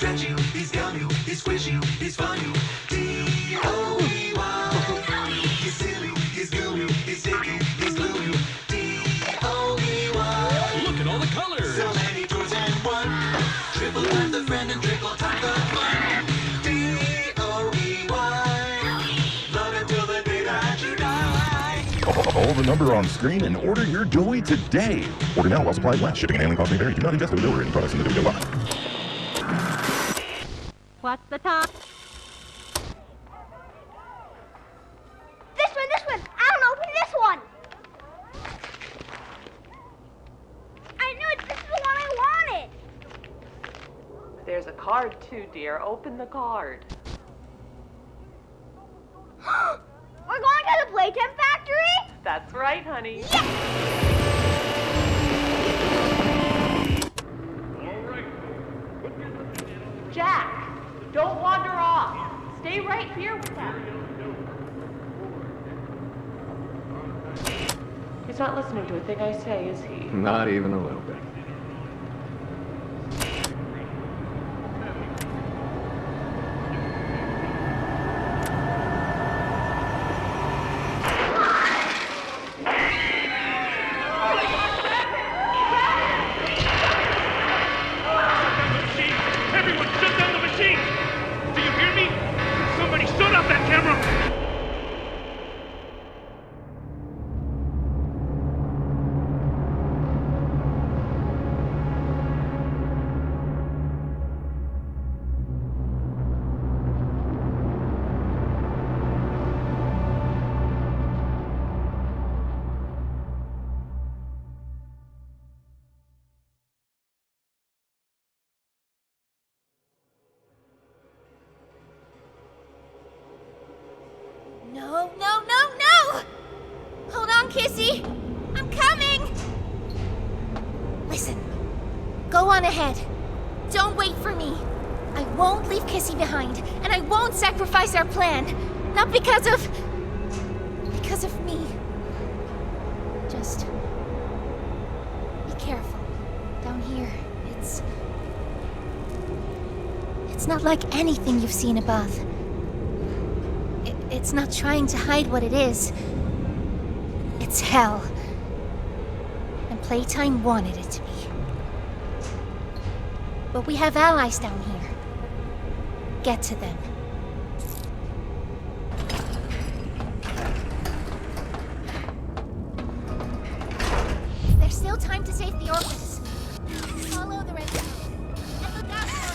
stretch you, he's gum you, he's squish you, he's fun you. D-O-E-Y. He's silly, he's goo you, he's sticky, he's glue you. D-O-E-Y. Look at all the colors. So many toys and one. Triple time the friend and triple time the fun. D-O-E-Y. Love until the day that you die. Call the number on screen and order your Joey today. Order now while supplies last. Shipping and handling costs may vary. Do not ingest or deliver any products in the video box. What's the time? This one! I don't open this one! I knew it! This is the one I wanted! There's a card too, dear. Open the card. We're going to the Playtime Factory? That's right, honey. Yes! Jack, don't wander off. Stay right here with us. He's not listening to a thing I say, is he? Not even a little bit. Everyone, shut down the machine! Do you hear me? Somebody shut off that camera! No, no, no, no! Hold on, Kissy. I'm coming! Listen. Go on ahead. Don't wait for me. I won't leave Kissy behind, and I won't sacrifice our plan. Not because of me. Just be careful. Down here, it's not like anything you've seen above. It's not trying to hide what it is. It's hell. And Playtime wanted it to be. But we have allies down here. Get to them. There's still time to save the orphans. Follow the red zone. And look out for...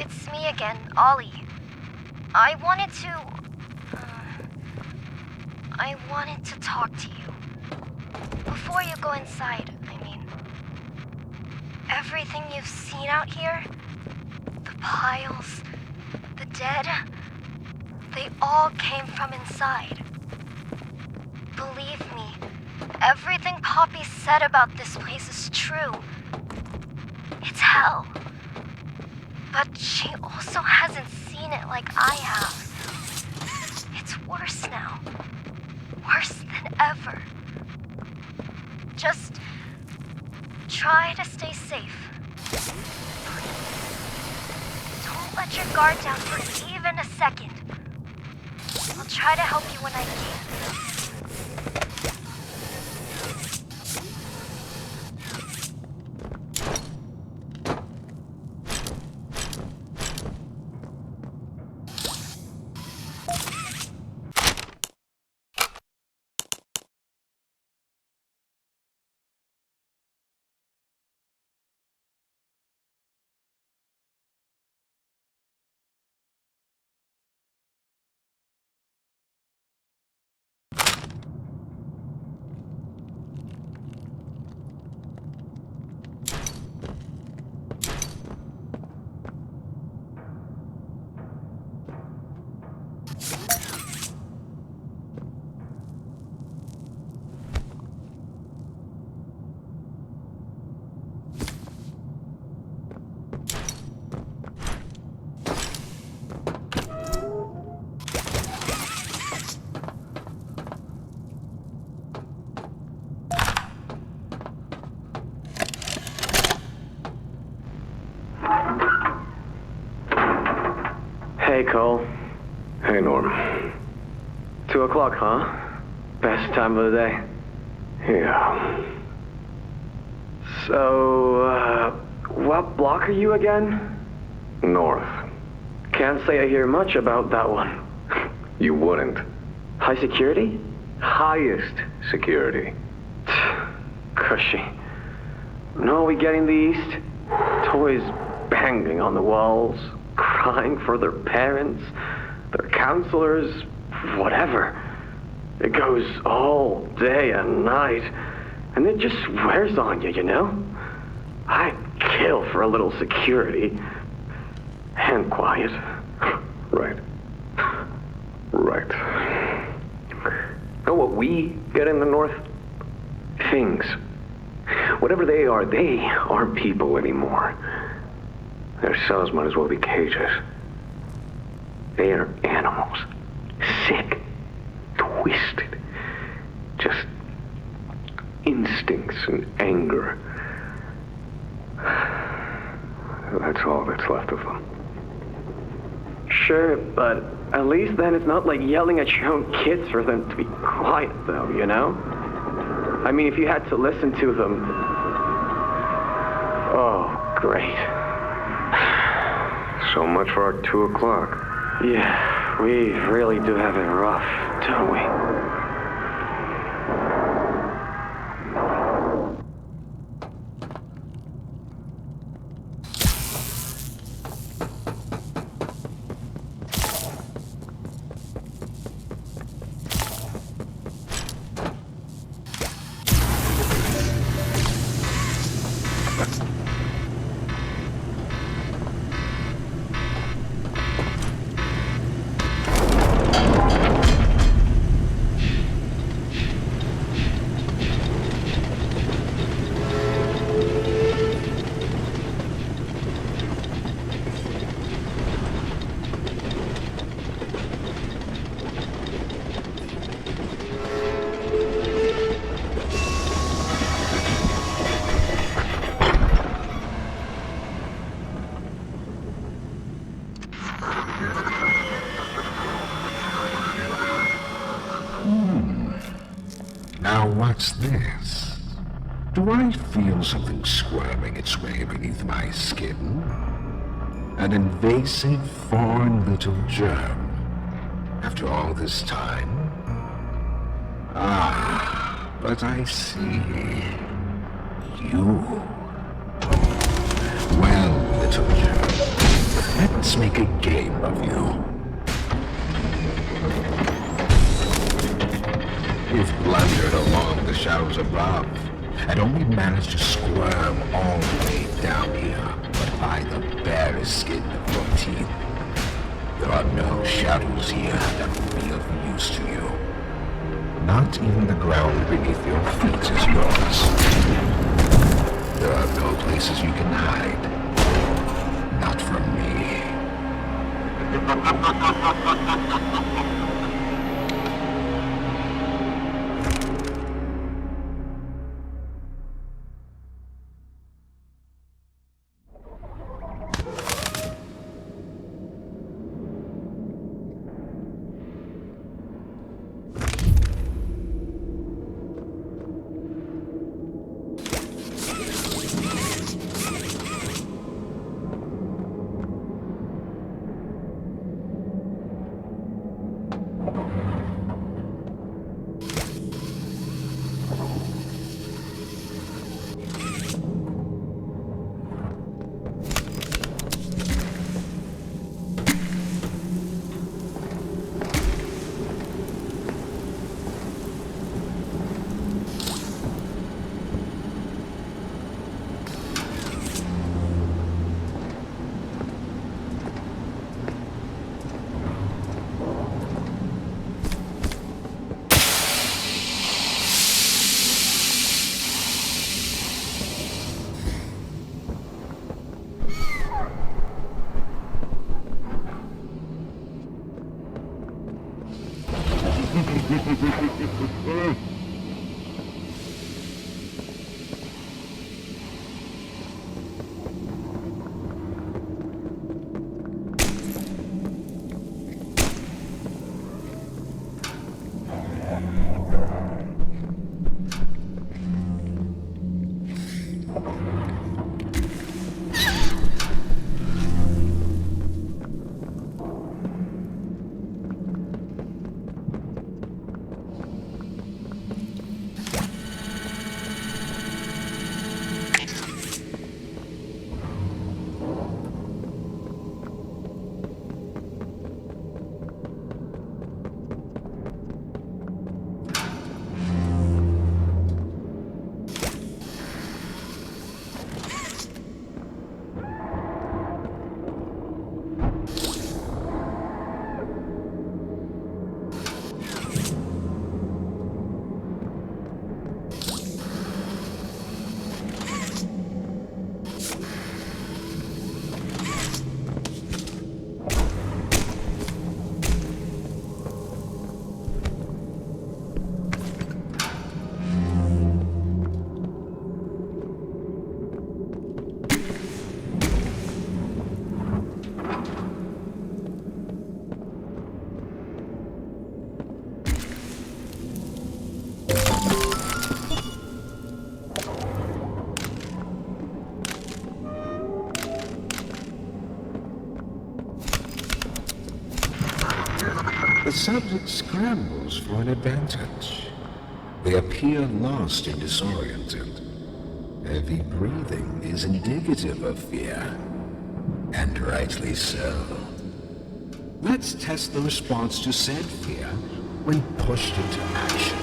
It's me again, Ollie. I wanted to talk to you. Before you go inside, I mean. Everything you've seen out here, the piles, the dead, they all came from inside. Believe me, everything Poppy said about this place is true. It's hell. But she also hasn't seen it like I have. It's worse now. Worse than ever. Just try to stay safe. Please. Don't let your guard down for even a second. I'll try to help you when I can. Hey, Cole. Hey, Norm. 2 o'clock, huh? Best time of the day. Yeah. So, what block are you again? North. Can't say I hear much about that one. You wouldn't. High security? Highest security. Cushy. No, we get in the east. Toys banging on the walls, crying for their parents, their counselors, whatever. It goes all day and night, and it just wears on you, you know? I'd kill for a little security. And quiet. Right. Right. Know what we get in the North? Things. Whatever they aren't people anymore. Their cells might as well be cages. They are animals. Sick. Twisted. Just instincts and anger. That's all that's left of them. Sure, but at least then it's not like yelling at your own kids for them to be quiet, though, you know? I mean, if you had to listen to them... Oh, great. So much for our 2 o'clock. Yeah, we really do have it rough, don't we? Now what's this? Do I feel something squirming its way beneath my skin? An invasive foreign little germ. After all this time? Ah, but I see. You. Well, little germ, Let's make a game of you. You've blundered along the shadows above, and only managed to squirm all the way down here, but by the barest skin of your teeth. There are no shadows here that will be of use to you. Not even the ground beneath your feet is yours. There are no places you can hide. Not from me. The subject scrambles for an advantage. They appear lost and disoriented. Heavy breathing is indicative of fear, and rightly so. Let's test the response to said fear when pushed into action.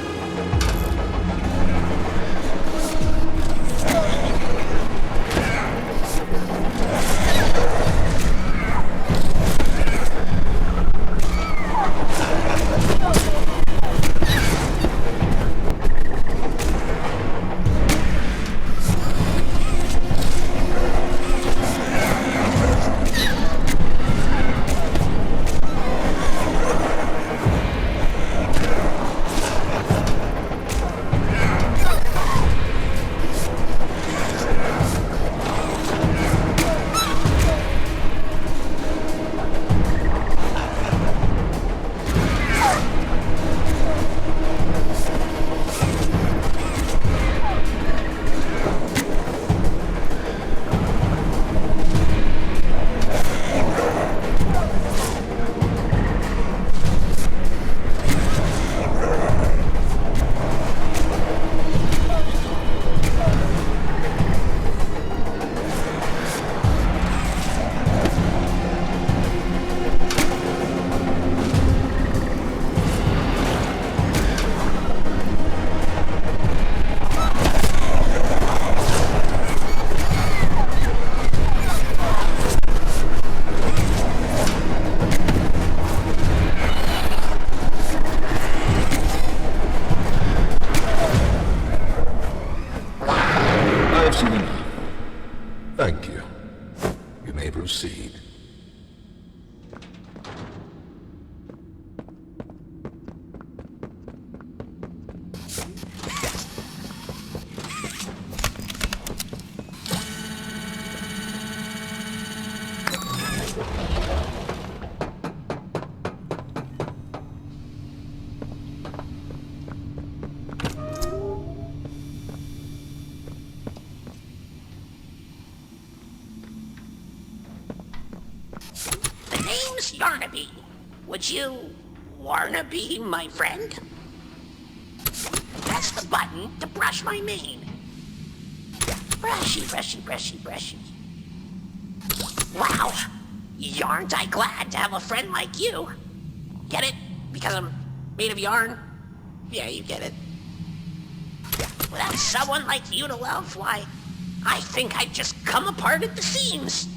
Thank you. You may proceed. Yarnaby. Would you wanna be my friend? Press the button to brush my mane. Brushy, brushy, brushy, brushy. Wow! Yarn't I glad to have a friend like you. Get it? Because I'm made of yarn? Yeah, you get it. Without someone like you to love, why, I think I'd just come apart at the seams.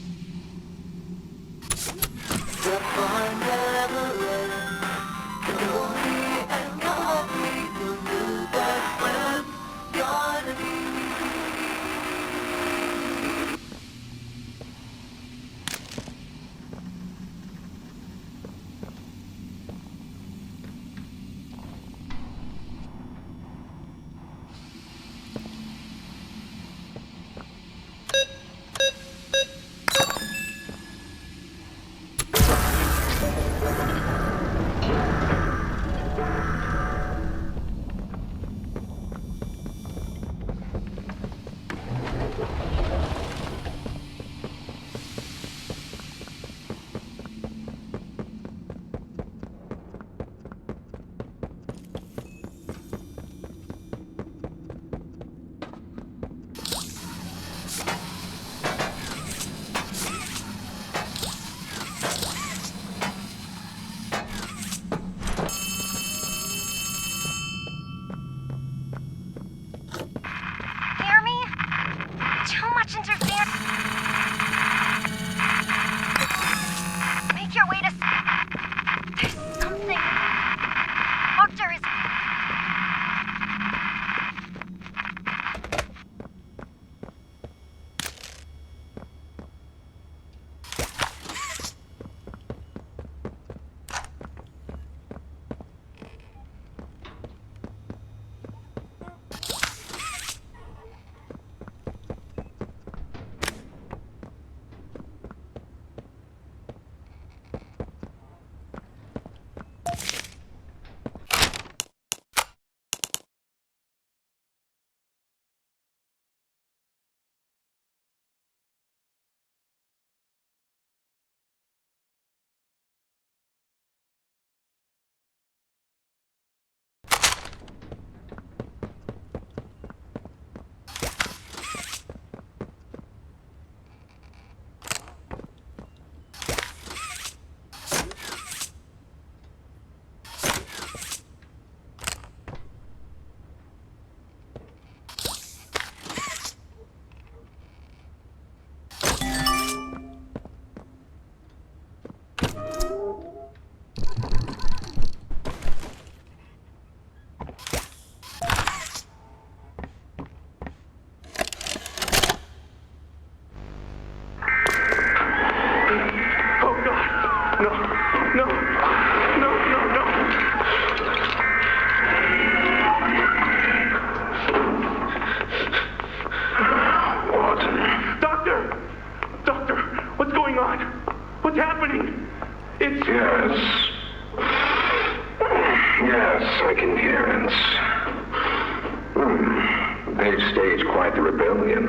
They've staged quite the rebellion.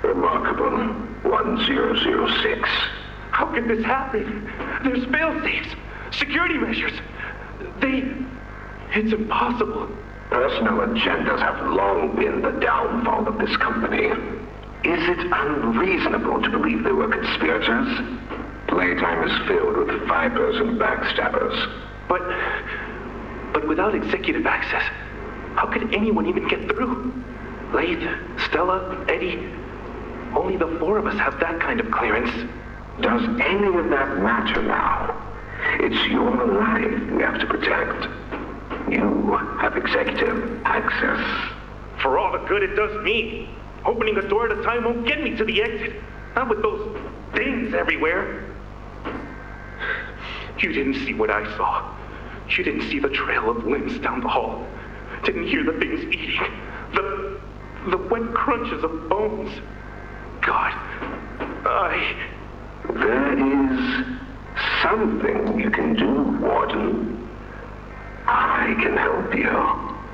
Remarkable. 1006. How could this happen? There's fail-safes, security measures. It's impossible. Personal agendas have long been the downfall of this company. Is it unreasonable to believe they were conspirators? Playtime is filled with vipers and backstabbers. But without executive access, how could anyone even get through? Lathe, Stella, Eddie, only the four of us have that kind of clearance. Does any of that matter now? It's your life we have to protect. You have executive access. For all the good it does me, Opening a door at a time won't get me to the exit. Not with those things everywhere. You didn't see what I saw. You didn't see the trail of limbs down the hall. Didn't hear the things eating. The wet crunches of bones. God, There is something you can do, Warden. I can help you.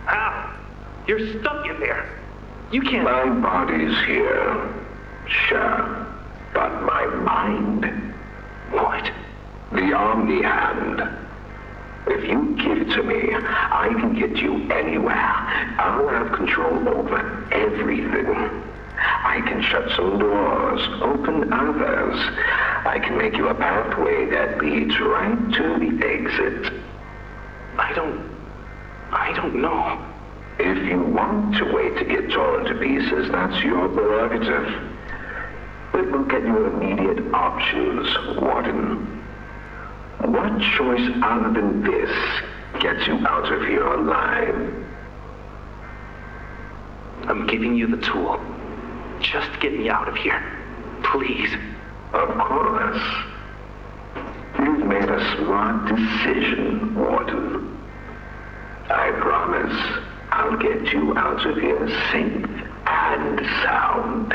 How? You're stuck in there. You can't... My body's here, sure, but my mind... What? The Omni Hand. If you give it to me, I can get you anywhere. I'll have control over everything. I can shut some doors, open others. I can make you a pathway that leads right to the exit. I don't know. If you want to wait to get torn to pieces, that's your prerogative. But look at your immediate options, Warden. What choice other than this gets you out of here alive? I'm giving you the tool. Just get me out of here. Please. Of course. You've made a smart decision, Warden. I promise I'll get you out of here safe and sound.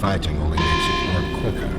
Fighting only makes it work quicker.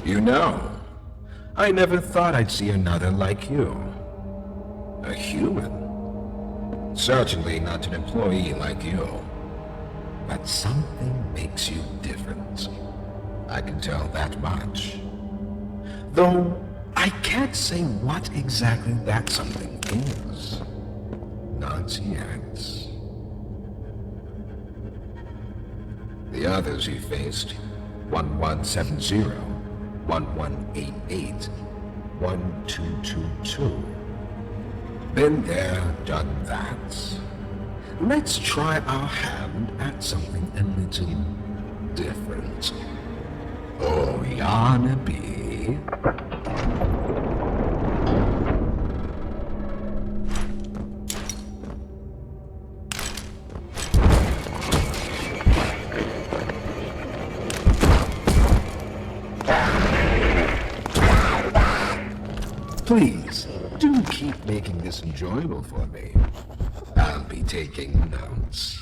You know, I never thought I'd see another like you. A human. Certainly not an employee like you. But something makes you different. I can tell that much. Though, I can't say what exactly that something is. Not yet. The others you faced, 1170, 1188, 1222. Been there, done that. Let's try our hand at something a little different. Oh, Yarnaby. Please, do keep making this enjoyable for me. I'll be taking notes.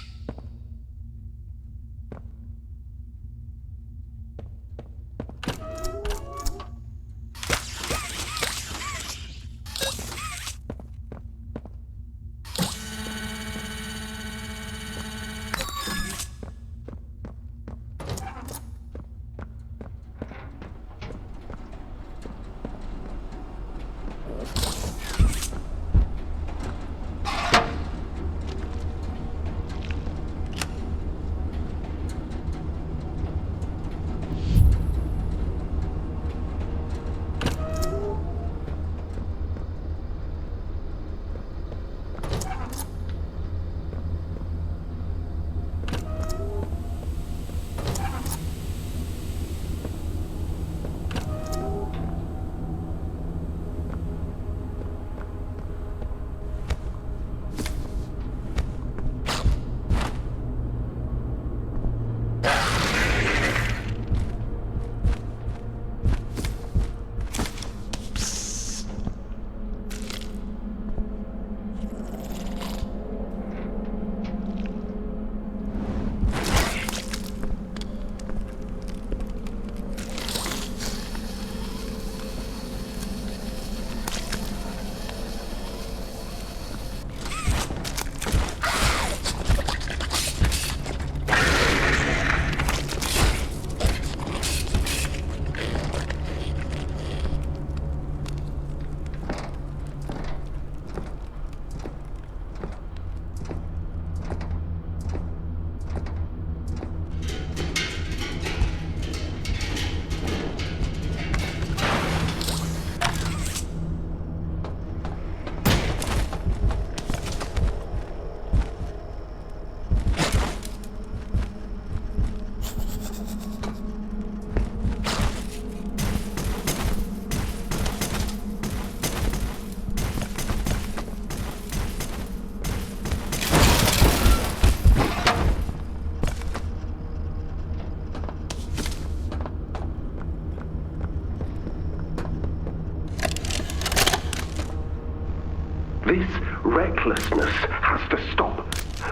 This recklessness has to stop.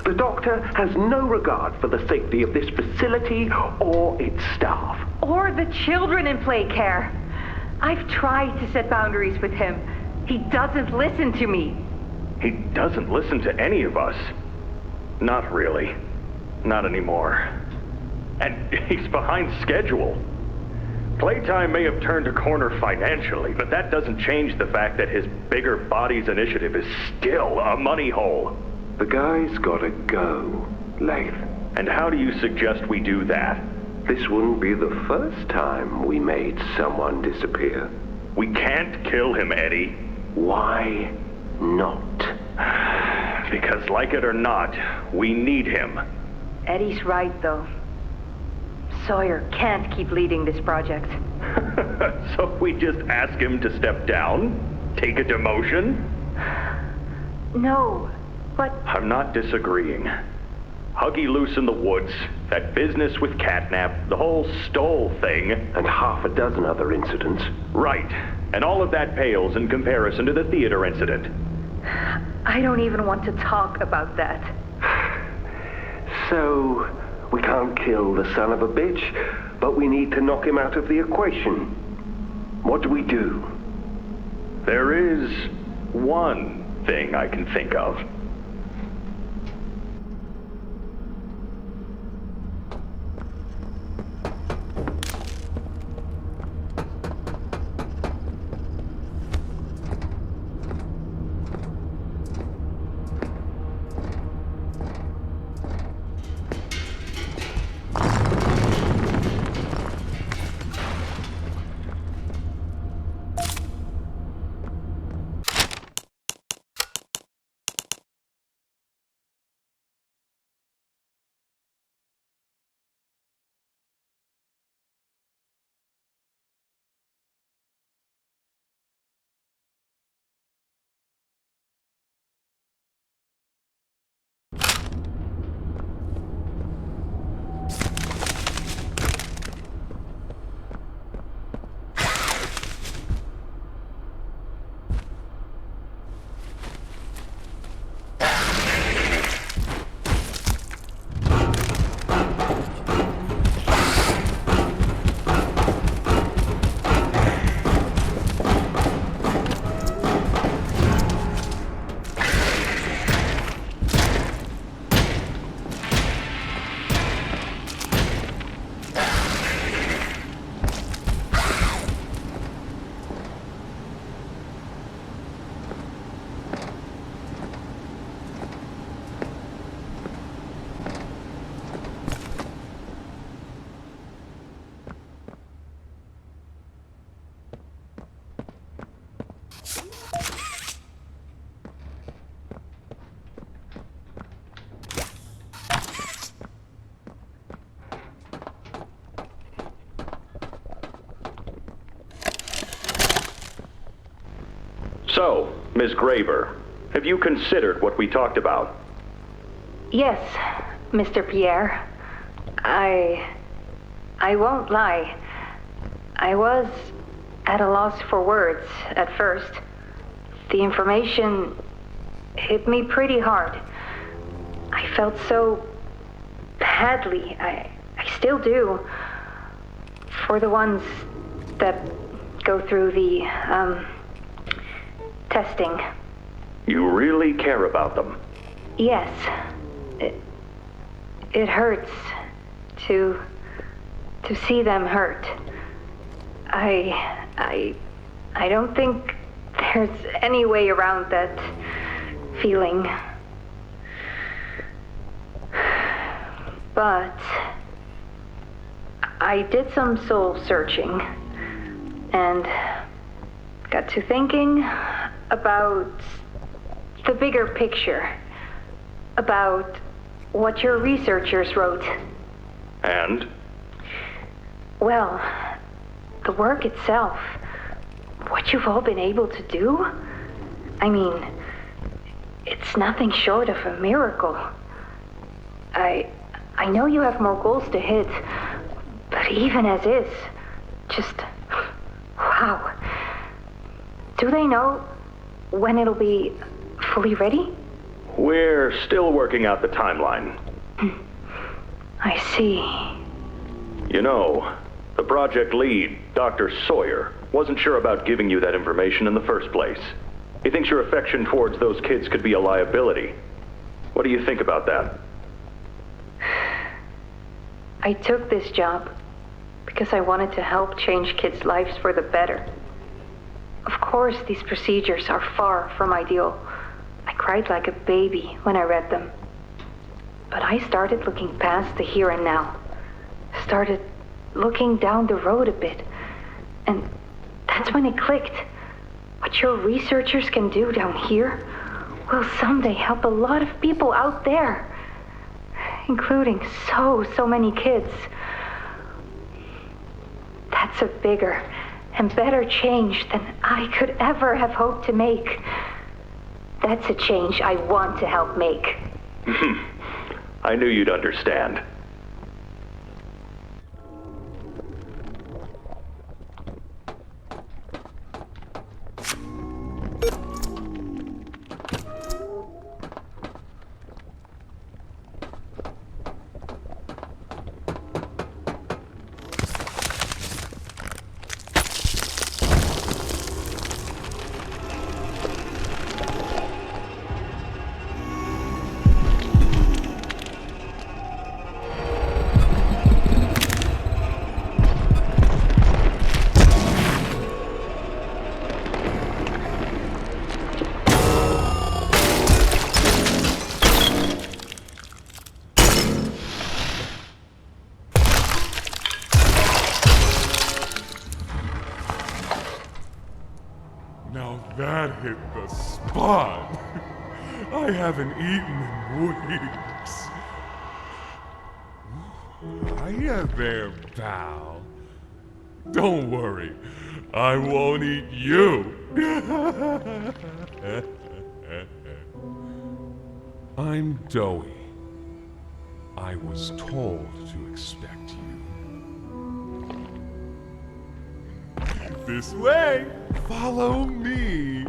The doctor has no regard for the safety of this facility or its staff. Or the children in play care. I've tried to set boundaries with him. He doesn't listen to me. He doesn't listen to any of us. Not really. Not anymore. And he's behind schedule. Playtime may have turned a corner financially, but that doesn't change the fact that his bigger bodies initiative is still a money hole. The guy's gotta go, Lath. And how do you suggest we do that? This wouldn't be the first time we made someone disappear. We can't kill him, Eddie. Why not? Because like it or not, we need him. Eddie's right, though. Sawyer can't keep leading this project. So we just ask him to step down? Take a demotion? No, but... I'm not disagreeing. Huggy Loose in the Woods, that business with Catnap, the whole Stoll thing. And half a dozen other incidents. Right. And all of that pales in comparison to the theater incident. I don't even want to talk about that. So, we can't kill the son of a bitch, but we need to knock him out of the equation. What do we do? There is one thing I can think of. So, Ms. Graber, have you considered what we talked about? Yes, Mr. Pierre. I won't lie. I was at a loss for words at first. The information hit me pretty hard. I felt so badly. I still do. For the ones that go through the, testing. You really care about them? Yes. It hurts to see them hurt. I don't think there's any way around that feeling. But I did some soul searching and got to thinking about the bigger picture, about what your researchers wrote. And? Well, the work itself, what you've all been able to do, I mean, it's nothing short of a miracle. I know you have more goals to hit, but even as is, just, wow. Do they know when it'll be fully ready? We're still working out the timeline. I see. You know, the project lead, Dr. Sawyer, wasn't sure about giving you that information in the first place. He thinks your affection towards those kids could be a liability. What do you think about that? I took this job because I wanted to help change kids' lives for the better. Of course, these procedures are far from ideal. I cried like a baby when I read them. But I started looking past the here and now. Started looking down the road a bit. And that's when it clicked. What your researchers can do down here will someday help a lot of people out there. Including so many kids. That's a bigger and better change than I could ever have hoped to make. That's a change I want to help make. I knew you'd understand. Now that hit the spot. I haven't eaten in weeks. Hiya there, pal. Don't worry, I won't eat you. I'm Doughy. I was told to expect you. This way! Follow me!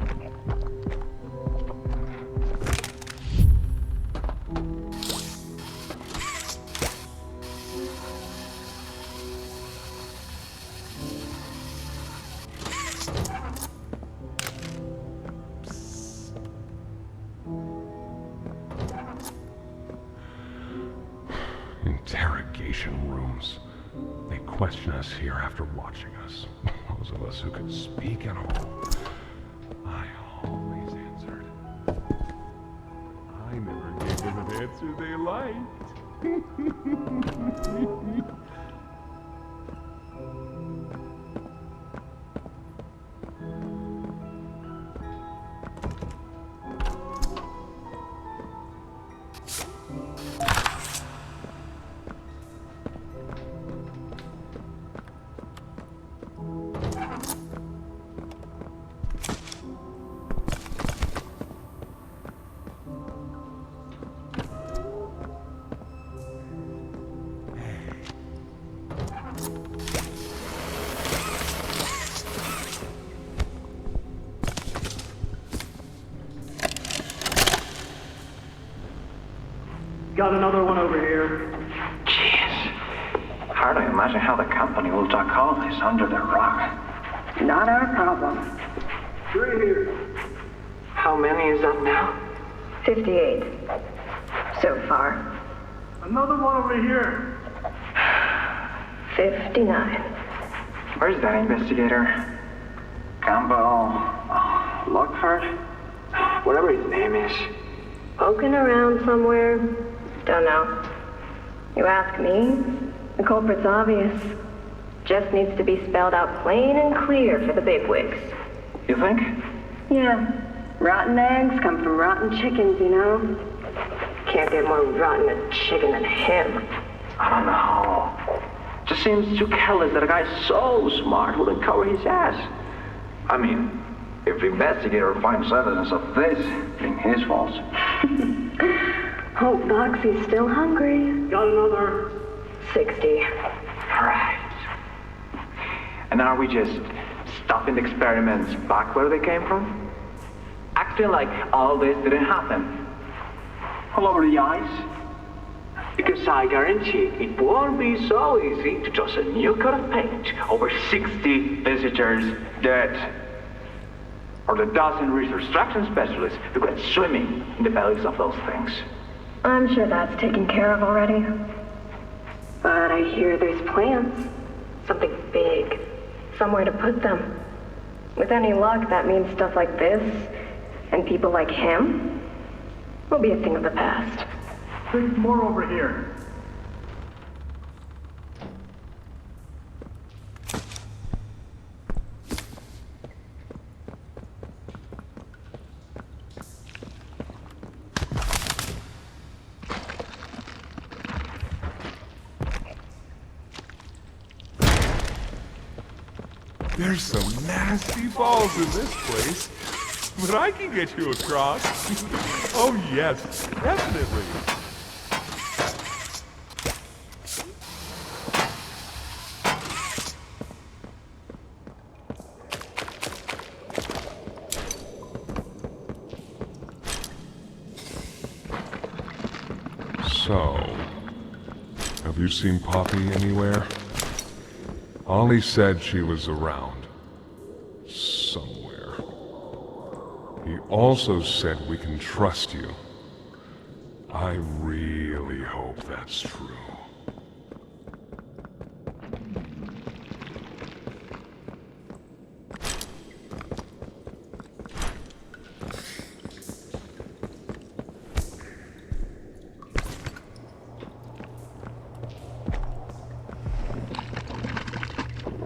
Interrogation rooms. They question us here after watching us. Those of us who could speak at all. I always answered. I never gave them an answer they liked. Got another one over here. Jeez. Hard to imagine how the company will duck all this under the rug. Not our problem. 3 here. How many is that now? 58. So far. Another one over here. 59. Where's that investigator? Campbell... Lockhart? Whatever his name is. Poking around somewhere? Don't know. You ask me? The culprit's obvious. Just needs to be spelled out plain and clear for the bigwigs. You think? Yeah. Rotten eggs come from rotten chickens, you know? Can't get more rotten a chicken than him. I don't know. Just seems too careless that a guy so smart wouldn't cover his ass. I mean, if the investigator finds evidence of this being his fault. Hope Foxy's still hungry. Got another. 60. Right. And are we just stopping the experiments back where they came from? Acting like all this didn't happen? All over the ice? Because I guarantee it won't be so easy to toss a new coat of paint over 60 visitors dead. Or the dozen resource extraction specialists who went swimming in the bellies of those things. I'm sure that's taken care of already. But I hear there's plans. Something big. Somewhere to put them. With any luck, that means stuff like this, and people like him, will be a thing of the past. There's more over here. There's some nasty balls in this place, but I can get you across. Oh yes, definitely. So, have you seen Poppy anywhere? Ollie said she was around. Somewhere. He also said we can trust you. I really hope that's true.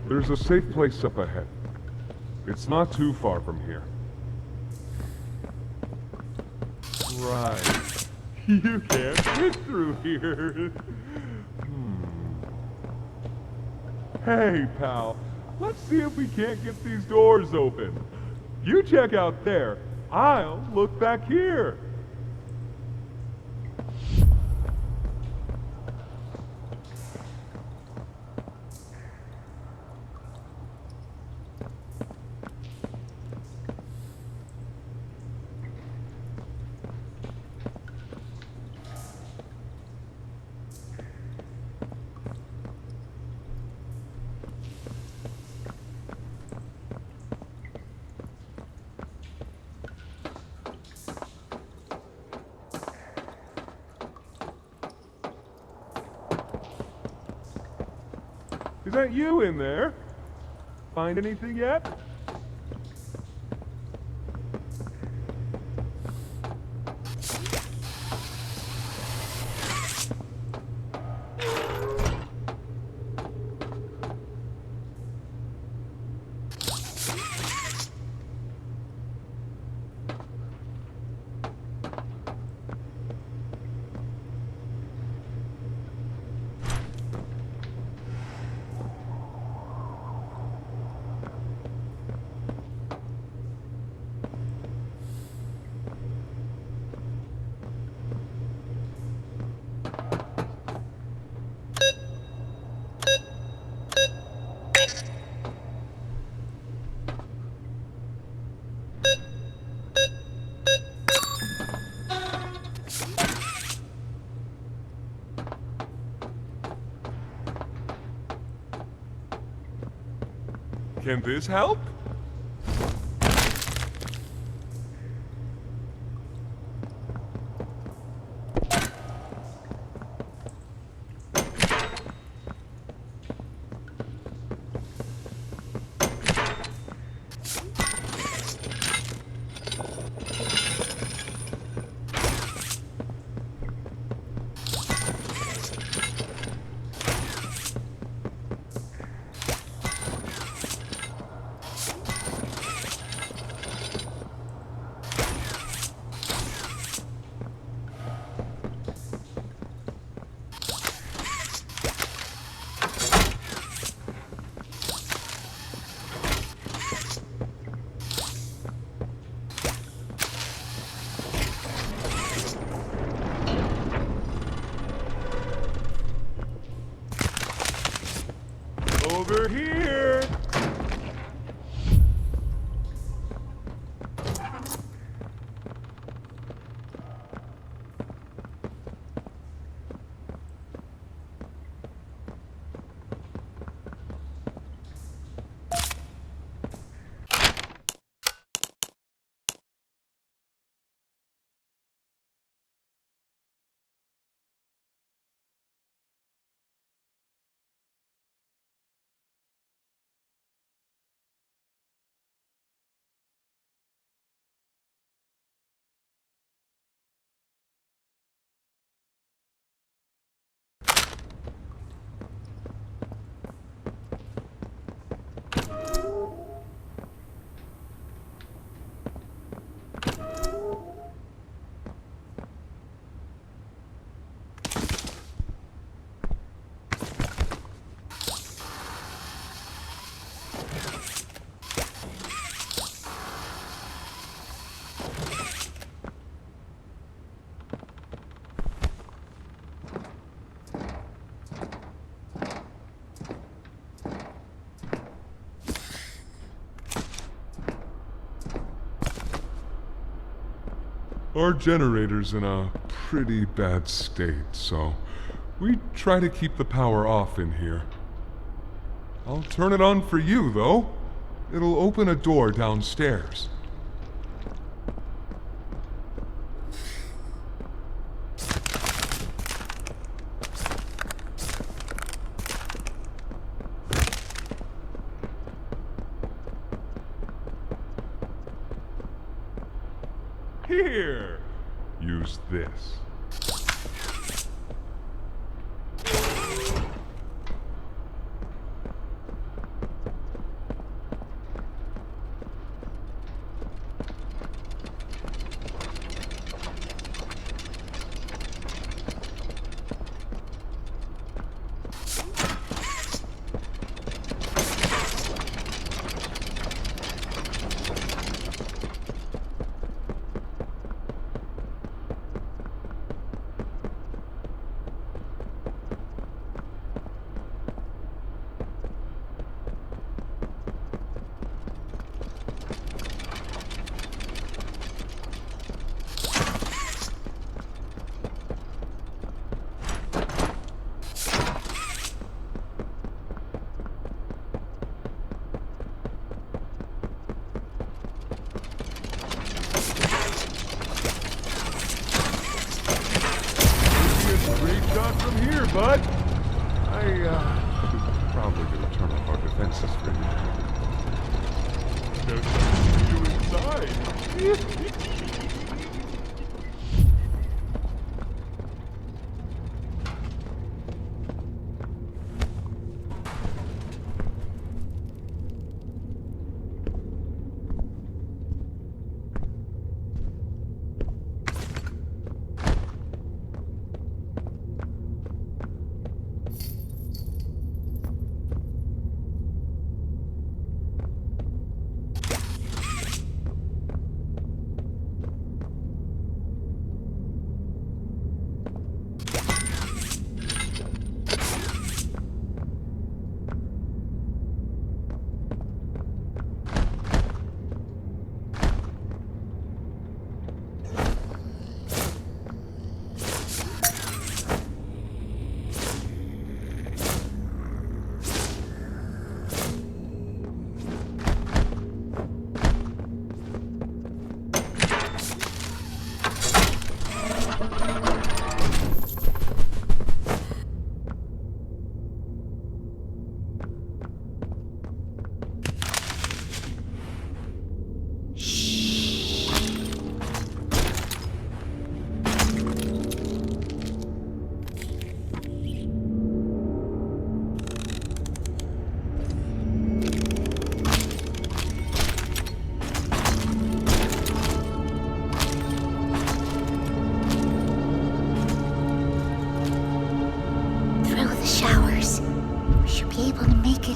There's a safe place up ahead. It's not too far from here. Right. You can't fit through here. Hey, pal. Let's see if we can't get these doors open. You check out there. I'll look back here. Is that you in there? Find anything yet? Can this help? Over here! Our generator's in a pretty bad state, so we try to keep the power off in here. I'll turn it on for you, though. It'll open a door downstairs. Here! Use this. bud. I should probably get a turn off our defenses for you. Guess I'll see you inside.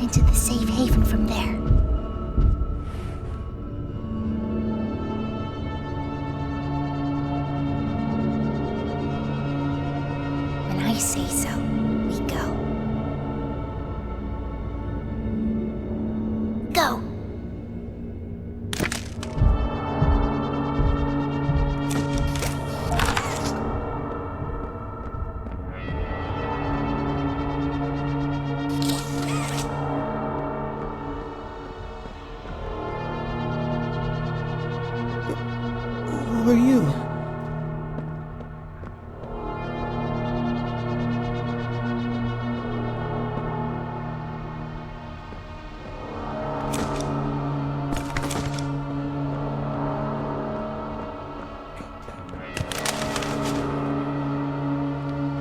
Into the safe haven from there. When I say so, we go. Go! Who are you?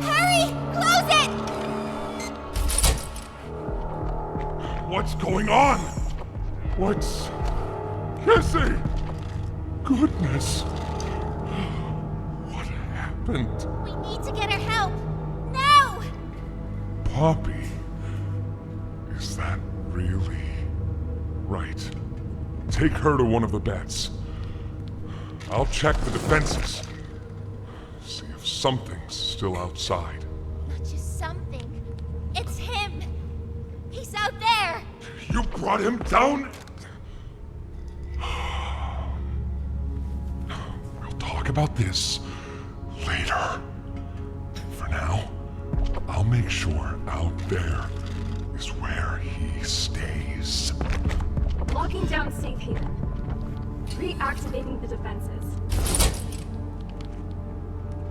Hurry! Close it! What's going on? What's... Cassie! Goodness! What happened? We need to get her help! Now! Poppy? Is that really... Right. Take her to one of the beds. I'll check the defenses. See if something's still outside. Not just something. It's him! He's out there! You brought him down? We'll talk about this later. For now, I'll make sure out there is where he stays. Locking down safe haven. Reactivating the defenses.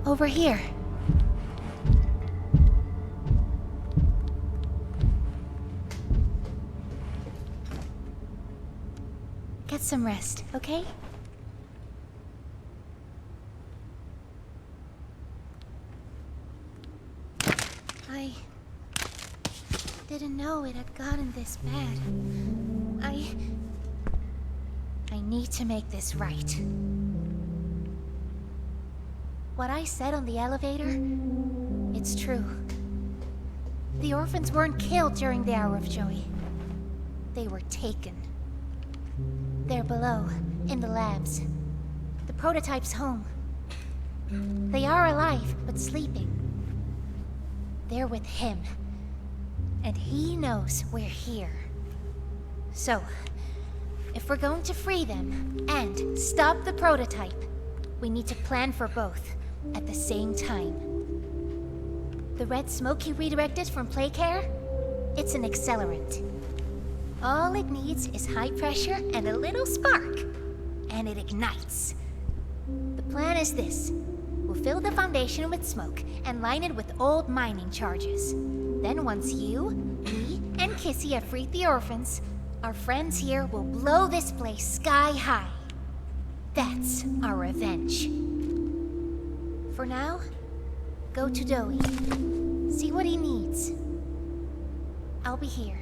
Over here. Get some rest, okay? I didn't know it had gotten this bad. I need to make this right. What I said on the elevator, it's true. The orphans weren't killed during the Hour of Joy. They were taken. They're below, in the labs. The prototype's home. They are alive, but sleeping. They're with him. And he knows we're here. So, if we're going to free them and stop the prototype, we need to plan for both at the same time. The red smoke he redirected from Playcare? It's an accelerant. All it needs is high pressure and a little spark, and it ignites. The plan is this. We'll fill the foundation with smoke and line it with old mining charges. Then once you, me, and Kissy have freed the orphans, our friends here will blow this place sky high. That's our revenge. For now, go to Doey. See what he needs. I'll be here.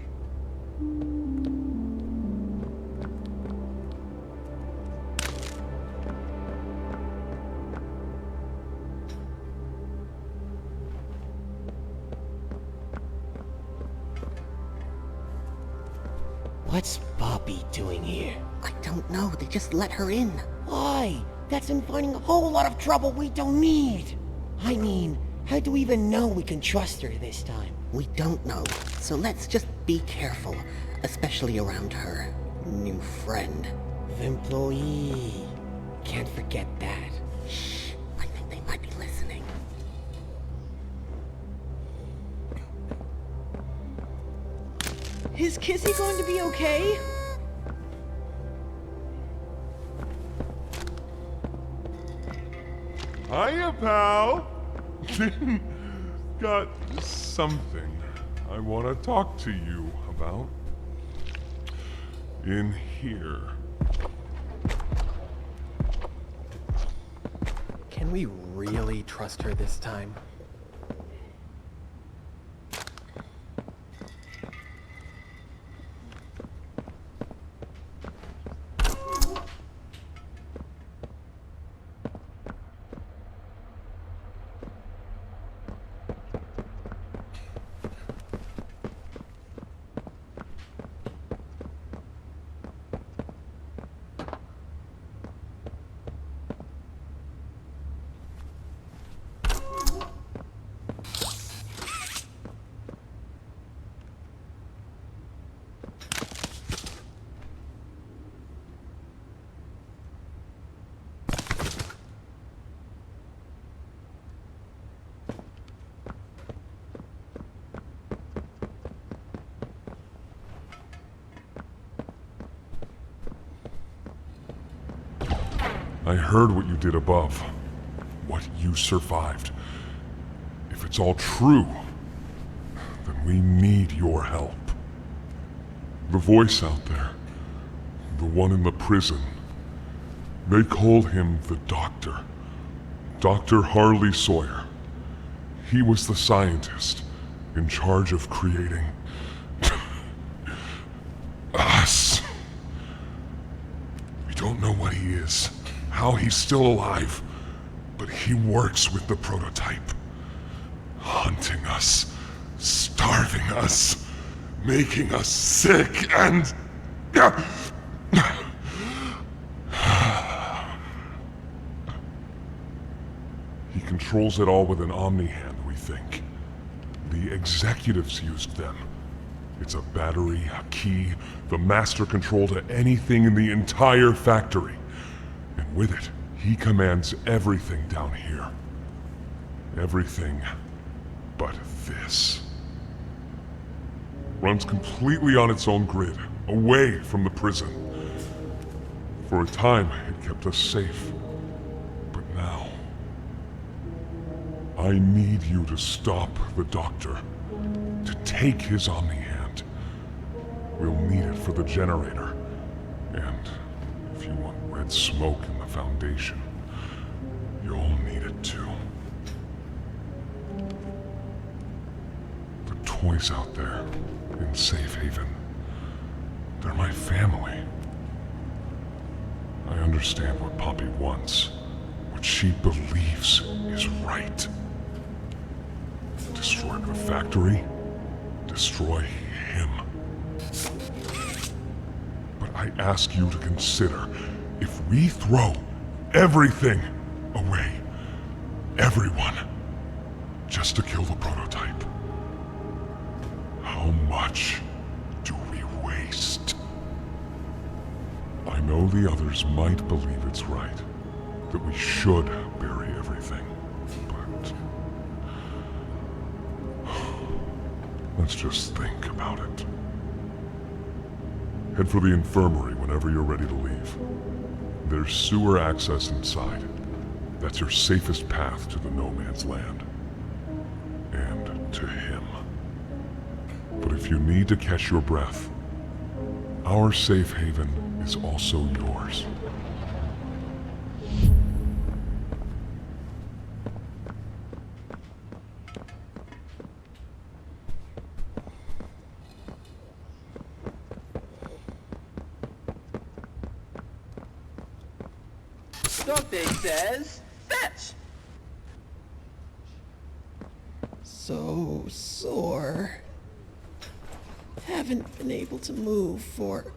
What's Bobby doing here? I don't know. They just let her in. Why? That's inviting a whole lot of trouble we don't need. I mean, how do we even know we can trust her this time? We don't know. So let's just be careful, especially around her new friend. Employee. Can't forget that. Shh. I think they might be listening. Is Kissy going to be okay? Hiya, pal! Got something I want to talk to you about. In here. Can we really trust her this time? I heard what you did above. What you survived. If it's all true, then we need your help. The voice out there, the one in the prison, they call him the Doctor. Dr. Harley Sawyer. He was the scientist in charge of creating us. We don't know what he is, how he's still alive, but he works with the prototype. Hunting us, starving us, making us sick, and... He controls it all with an Omni-Hand, we think. The executives used them. It's a battery, a key, the master control to anything in the entire factory. And with it, he commands everything down here. Everything but this. Runs completely on its own grid, away from the prison. For a time, it kept us safe. But now... I need you to stop the Doctor. To take his Omni-Hand. We'll need it for the generator. And if you want red smoke in the Foundation, you'll need it too. The toys out there, in Safe Haven, they're my family. I understand what Poppy wants, what she believes is right. Destroy the factory, destroy him. But I ask you to consider, if we throw everything away, everyone, just to kill the prototype, how much do we waste? I know the others might believe it's right, that we should bury everything, but let's just think about it. Head for the infirmary whenever you're ready to leave. There's sewer access inside. That's your safest path to the no man's land. And to him. But if you need to catch your breath, our safe haven is also yours. Something says fetch. So sore. Haven't been able to move for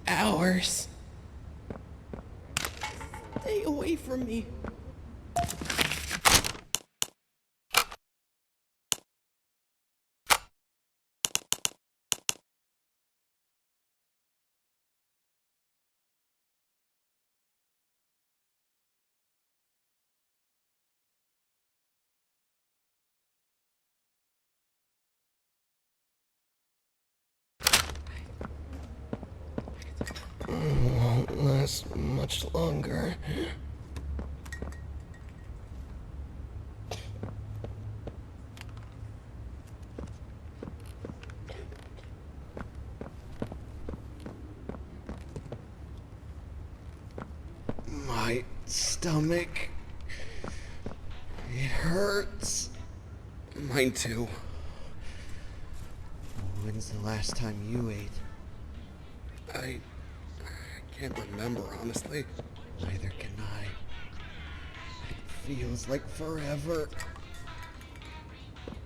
hours. Stay away from me. Won't last much longer. My stomach. It hurts. Mine too. When's the last time you ate? I can't remember, honestly. Neither can I. It feels like forever.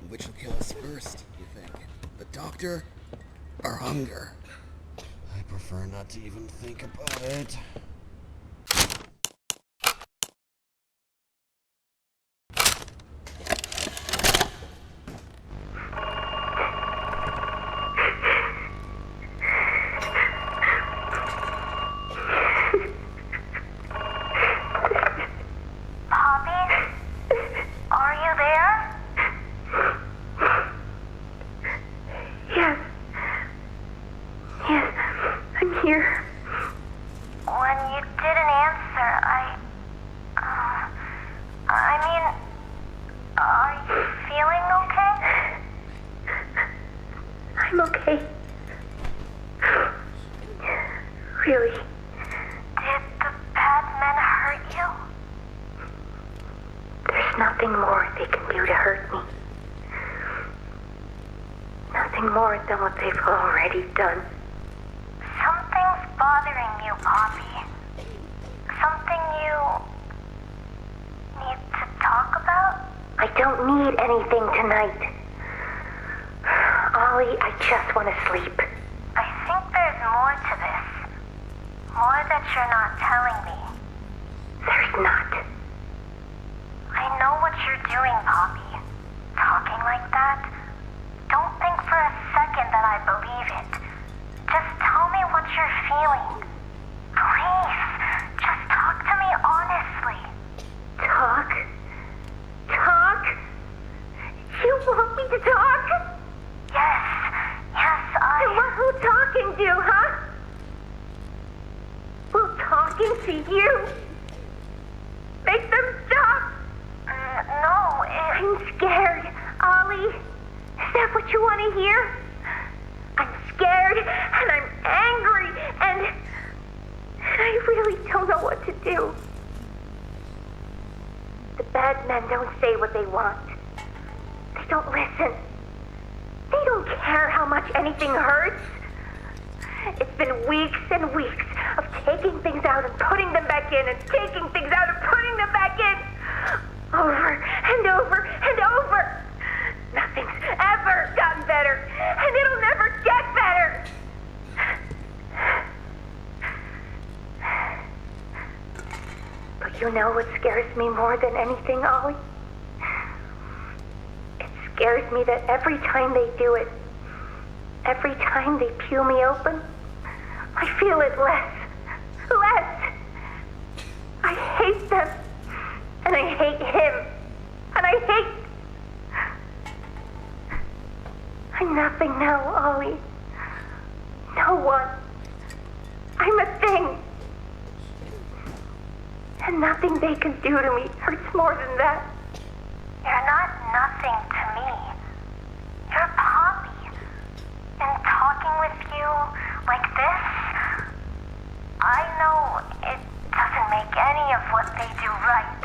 Which will kill us first, you think? The doctor or hunger? I prefer not to even think about it. I'm okay. Really. Did the bad men hurt you? There's nothing more they can do to hurt me. Nothing more than what they've already done. Something's bothering you, Poppy. Something you need to talk about? I don't need anything tonight. Ollie, I just want to sleep. I think there's more to this. More that you're not telling me. There's not. I know what you're doing, Poppy. Talking like that. Don't think for a second that I believe it. Just tell me what you're feeling. Please, just talk to me honestly. Talk? Talk? You want me to talk? Yes, And what will talking do, huh? Will talking to you make them stop? No, I'm scared, Ollie. Is that what you want to hear? I'm scared, and I'm angry, and I really don't know what to do. The bad men don't say what they want. They don't listen. They don't care how much anything hurts. It's been weeks and weeks of taking things out and putting them back in, and taking things out and putting them back in. Over and over and over. Nothing's ever gotten better, and it'll never get better. But you know what scares me more than anything, Ollie? It scares me that every time they do it, every time they peel me open, I feel it less. Less. I hate them. And I hate him. And I hate... I'm nothing now, Ollie. No one. I'm a thing. And nothing they can do to me hurts more than that. You're not nothing to me. You're Poppy. And talking with you like this, I know it doesn't make any of what they do right.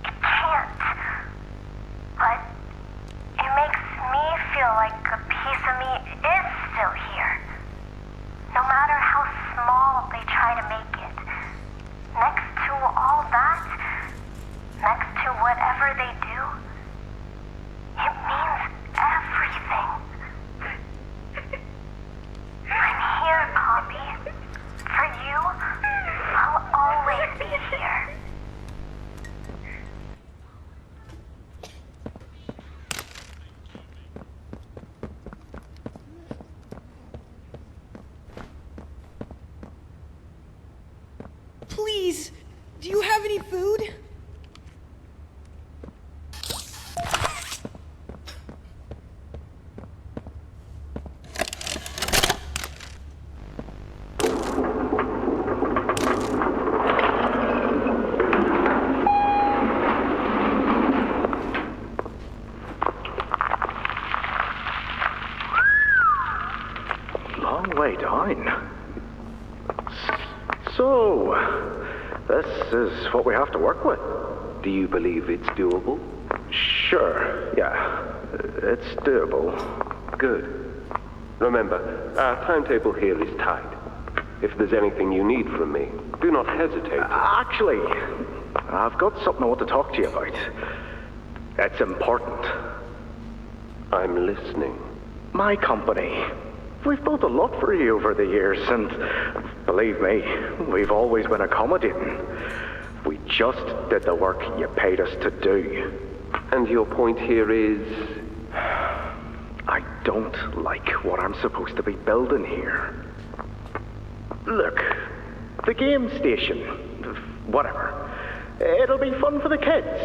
It can't. But it makes me feel like a piece of me is still here. No matter how small they try to make it. Next to all that, next to whatever they do, it means everything. I'm here, Poppy. For you, I'll always be here. Please, do you have any food? Long way down. So, this is what we have to work with. Do you believe it's doable? Sure, yeah. It's doable. Good. Remember, our timetable here is tight. If there's anything you need from me, do not hesitate. Actually, I've got something I want to talk to you about. It's important. I'm listening. My company. We've built a lot for you over the years, and believe me, we've always been accommodating. We just did the work you paid us to do. And your point here is? I don't like what I'm supposed to be building here. Look, the game station, whatever. It'll be fun for the kids.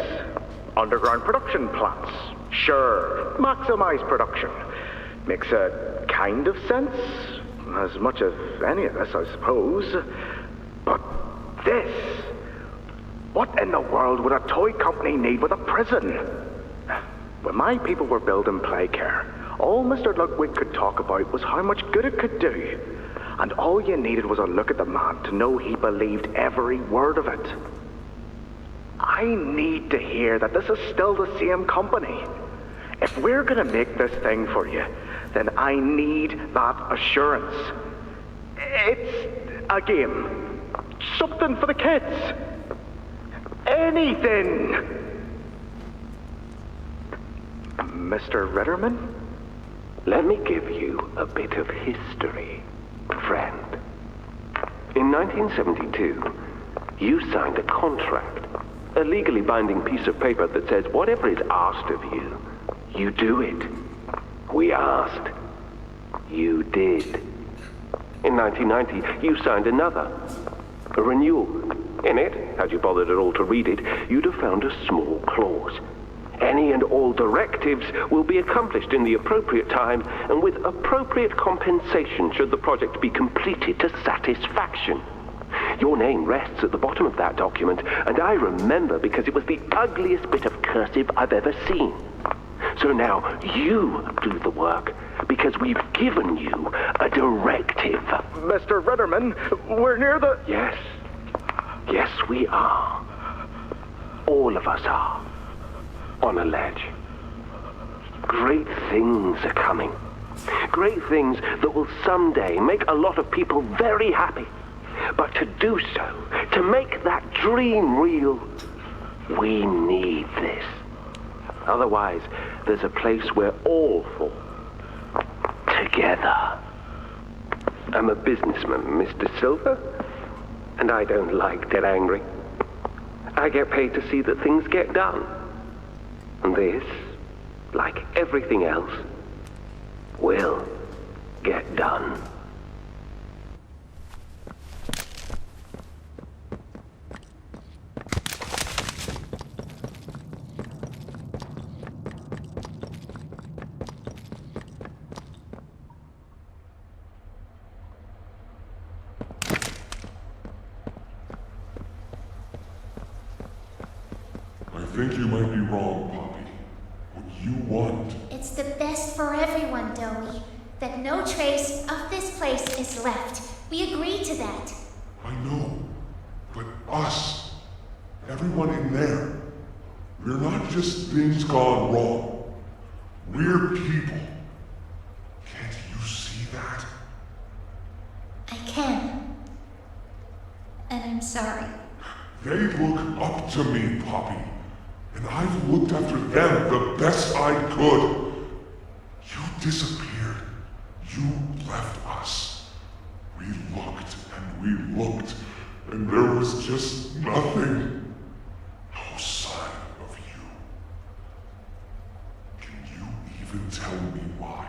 Underground production plants. Sure, maximize production. Makes a kind of sense. As much as any of this, I suppose. But this... What in the world would a toy company need with a prison? When my people were building Playcare, all Mr. Ludwig could talk about was how much good it could do. And all you needed was a look at the man to know he believed every word of it. I need to hear that this is still the same company. If we're gonna make this thing for you, then I need that assurance. It's a game. Something for the kids. Anything. Mr. Ritterman? Let me give you a bit of history, friend. In 1972, you signed a contract, a legally binding piece of paper that says whatever is asked of you, you do it. We asked. You did. In 1990, you signed another, a renewal. In it, had you bothered at all to read it, you'd have found a small clause. Any and all directives will be accomplished in the appropriate time and with appropriate compensation should the project be completed to satisfaction. Your name rests at the bottom of that document, and I remember because it was the ugliest bit of cursive I've ever seen. So now you do the work, because we've given you a directive. Mr. Ritterman, we're near the... Yes. Yes, we are. All of us are. On a ledge. Great things are coming. Great things that will someday make a lot of people very happy. But to do so, to make that dream real, we need this. Otherwise, there's a place we're all for. Together. I'm a businessman, Mr. Silver, and I don't like dead angry. I get paid to see that things get done. And this, like everything else, will get done. think you might be wrong, Poppy. What you want... It's the best for everyone, Dowie. That no trace of this place is left. We agree to that. I know. But us, everyone in there, we're not just things gone wrong. We're people. Can't you see that? I can. And I'm sorry. They look up to me, Poppy. And I've looked after them the best I could. You disappeared. You left us. We looked and we looked, and there was just nothing. No sign of you. Can you even tell me why?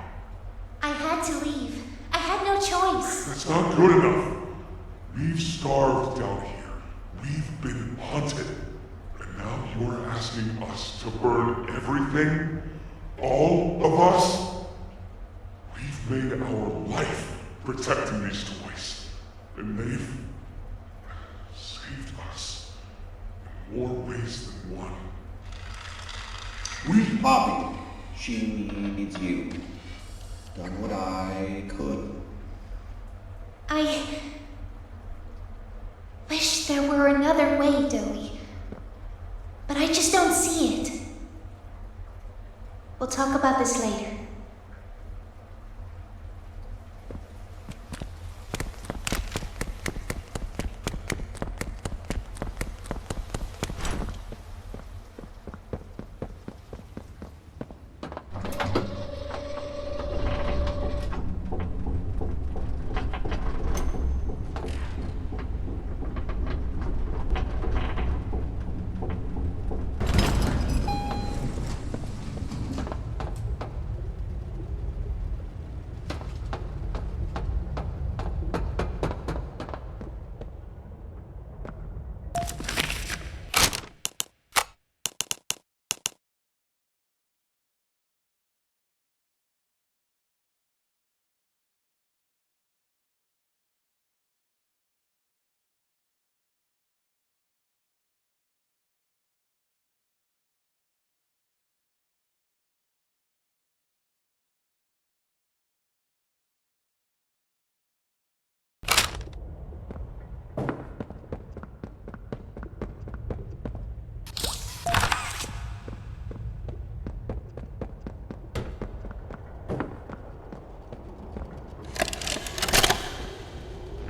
I had to leave. I had no choice. That's not good enough. We've starved down here. We've been hunted. And now you're asking us to burn everything? All of us? We've made our life protecting these toys. And they've saved us in more ways than one. We, Poppy, she needs you. Done what I could. I wish there were another way, Dowie. But I just don't see it. We'll talk about this later.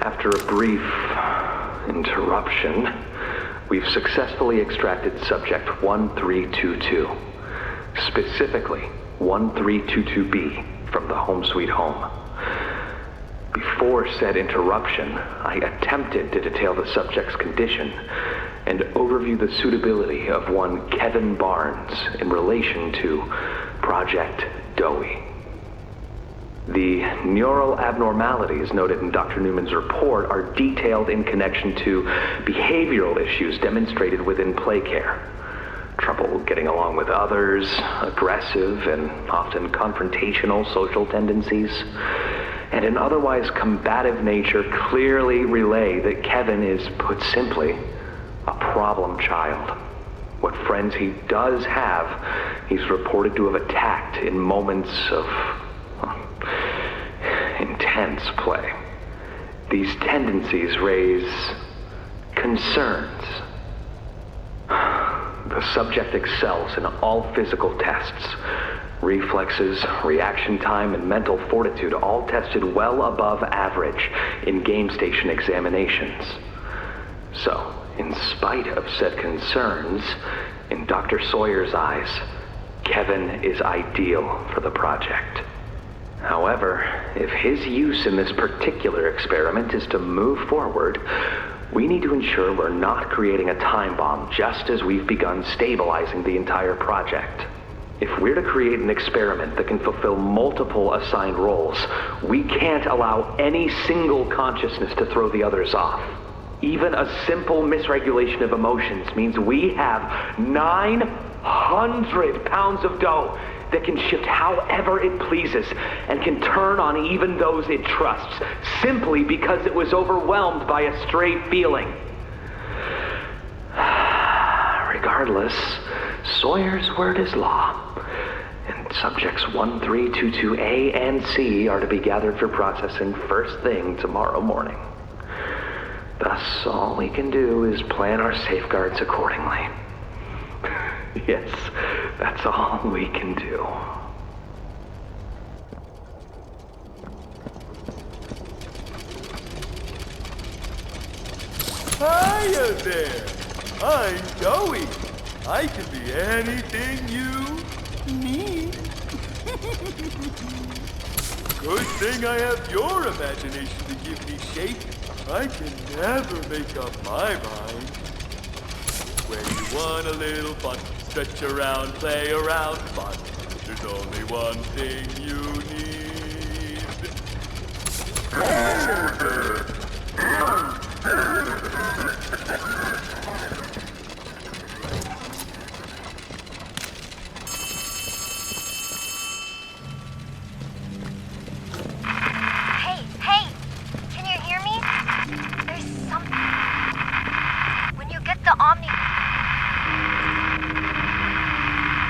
After a brief interruption, we've successfully extracted subject 1322, specifically 1322B, from the Home Sweet Home. Before said interruption, I attempted to detail the subject's condition and overview the suitability of one Kevin Barnes in relation to Project Dowie. The neural abnormalities noted in Dr. Newman's report are detailed in connection to behavioral issues demonstrated within play care. Trouble getting along with others, aggressive and often confrontational social tendencies, and an otherwise combative nature clearly relay that Kevin is, put simply, a problem child. What friends he does have, he's reported to have attacked in moments of intense play. These tendencies raise concerns. The subject excels in all physical tests. Reflexes, reaction time, and mental fortitude all tested well above average in game station examinations. So, in spite of said concerns, in Dr. Sawyer's eyes, Kevin is ideal for the project. However, if his use in this particular experiment is to move forward, we need to ensure we're not creating a time bomb just as we've begun stabilizing the entire project. If we're to create an experiment that can fulfill multiple assigned roles, we can't allow any single consciousness to throw the others off. Even a simple misregulation of emotions means we have 900 pounds of dough that can shift however it pleases and can turn on even those it trusts, simply because it was overwhelmed by a stray feeling. Regardless, Sawyer's word is law. And subjects 1322A and C are to be gathered for processing first thing tomorrow morning. Thus, all we can do is plan our safeguards accordingly. Yes, that's all we can do. Hiya there! I'm Joey. I can be anything you need. Good thing I have your imagination to give me shape. I can never make up my mind. When you want a little fun, stretch around, play around, fun. There's only one thing you need. Hey, can you hear me? There's something. When you get the Omni...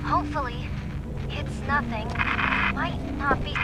Hopefully, it's nothing. Might not be...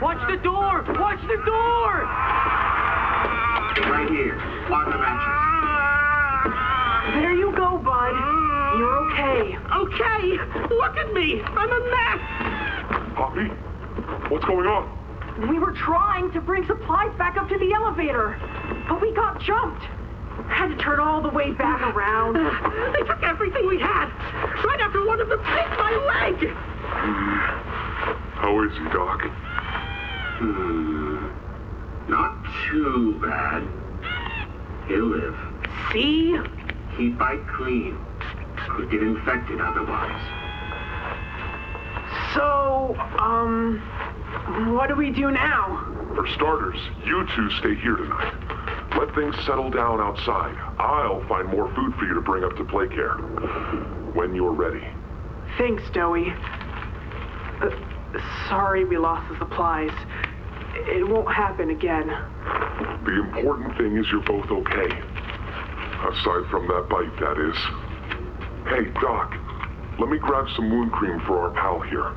Watch the door! Watch the door! Right here, on the mattress. There you go, bud. You're okay. Okay! Look at me! I'm a mess! Poppy? What's going on? We were trying to bring supplies back up to the elevator, but we got jumped. Had to turn all the way back around. They took everything we had, right after one of them bit my leg! How is he, Doc? Not too bad. He'll live. See? He'd bite clean. Could get infected otherwise. So, what do we do now? For starters, you two stay here tonight. Let things settle down outside. I'll find more food for you to bring up to play care. When you're ready. Thanks, Joey. Sorry we lost the supplies. It won't happen again. The important thing is you're both okay. Aside from that bite, that is. Hey, Doc, let me grab some wound cream for our pal here.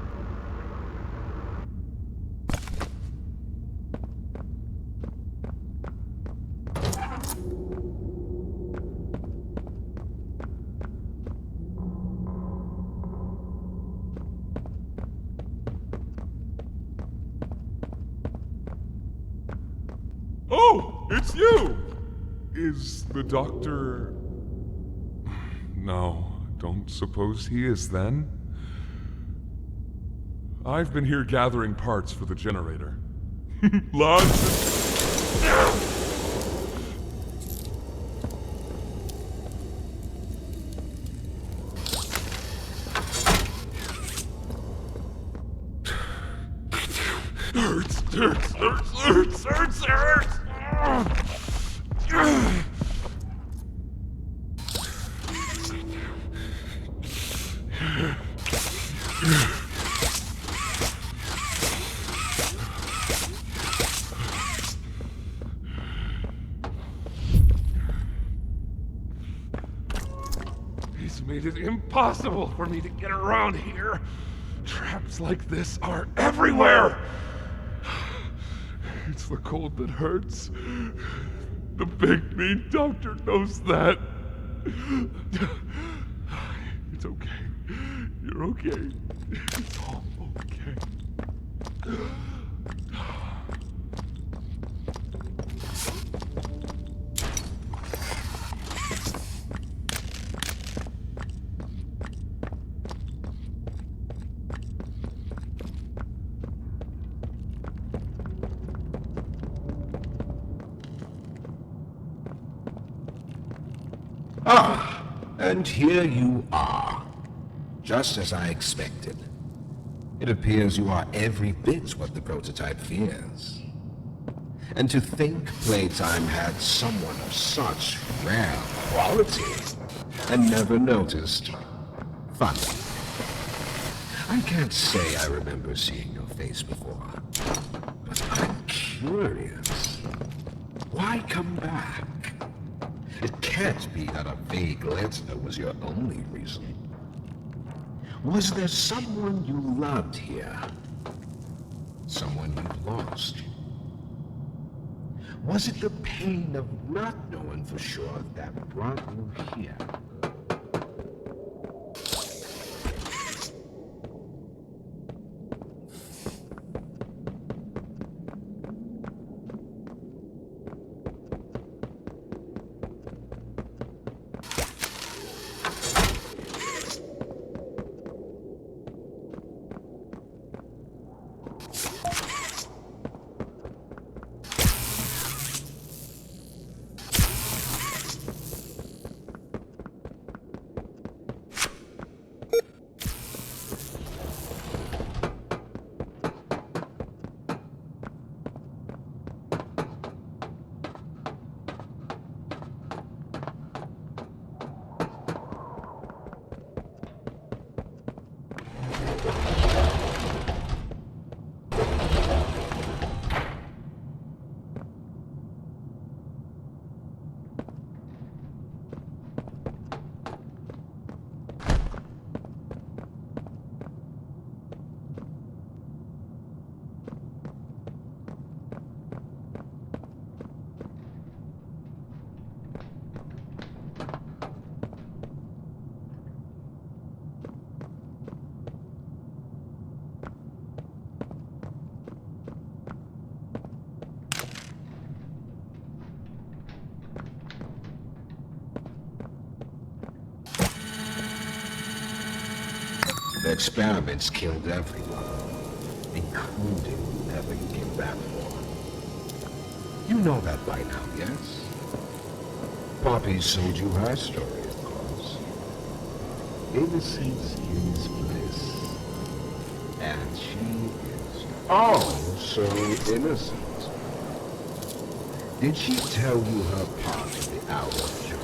Oh, it's you! Is the doctor... No, don't suppose he is then. I've been here gathering parts for the generator. Lots hurts. He's made it impossible for me to get around here. Traps like this are everywhere. It's the cold that hurts. The big mean doctor knows that. It's okay. You're okay. It's all okay. Ah, and here you are, just as I expected. It appears you are every bit what the prototype fears. And to think Playtime had someone of such rare quality and never noticed. Funny. I can't say I remember seeing your face before, but I'm curious. Why come back? It can't be that a vague letter was your only reason. Was there someone you loved here? Someone you've lost? Was it the pain of not knowing for sure that brought you here? The experiments killed everyone, including whoever you came back for. You know that by now, yes? Poppy sold you her story, of course. Innocence is bliss. And she is so innocent. Did she tell you her part of the hour of joy?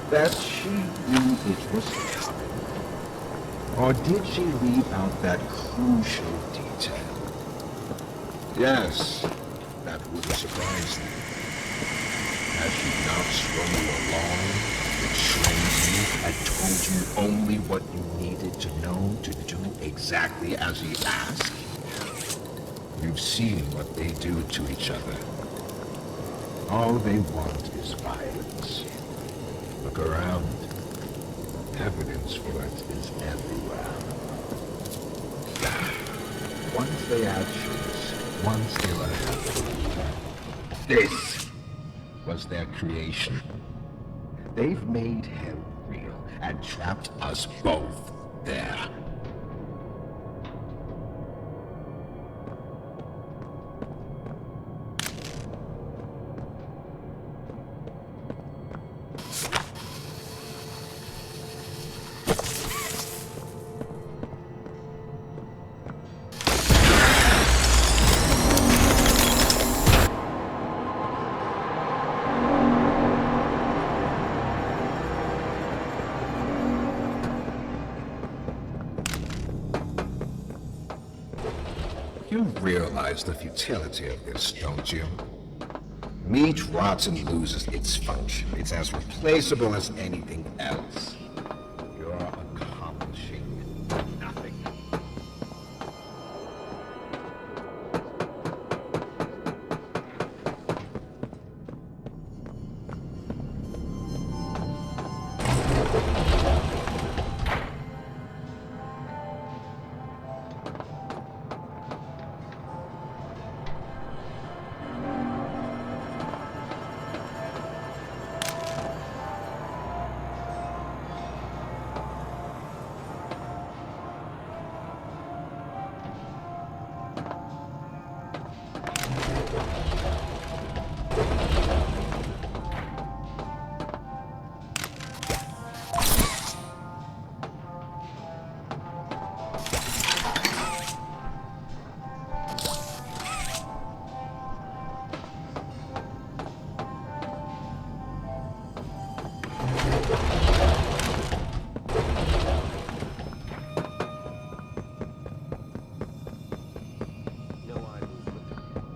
That she knew it was coming? Or did she leave out that crucial detail? Yes, that wouldn't surprise me. Has she not strung you along, trained you, and told you only what you needed to know to do exactly as he asked? You've seen what they do to each other. All they want is violence. Look around. Evidence for it is everywhere. Once they had choice, once they were happy. This was their creation. They've made hell real and trapped us both there. You realize the futility of this, don't you? Meat rots and loses its function. It's as replaceable as anything else. You're accomplishing nothing.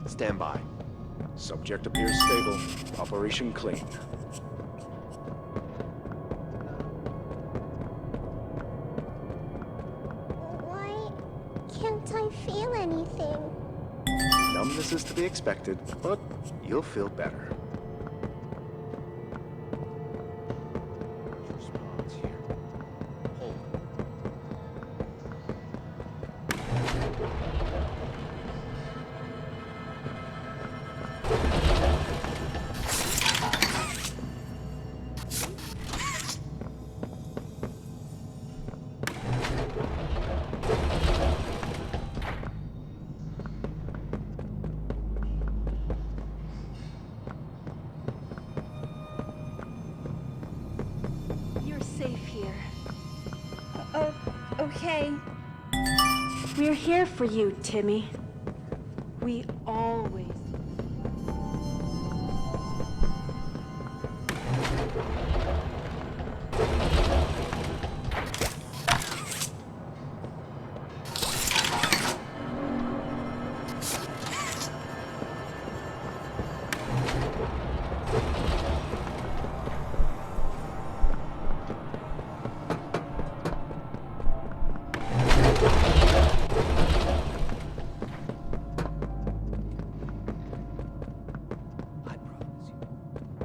Stand by. Subject appears stable. Operation clean. Why can't I feel anything? Numbness is to be expected, but you'll feel better. Okay. We're here for you, Timmy. We always...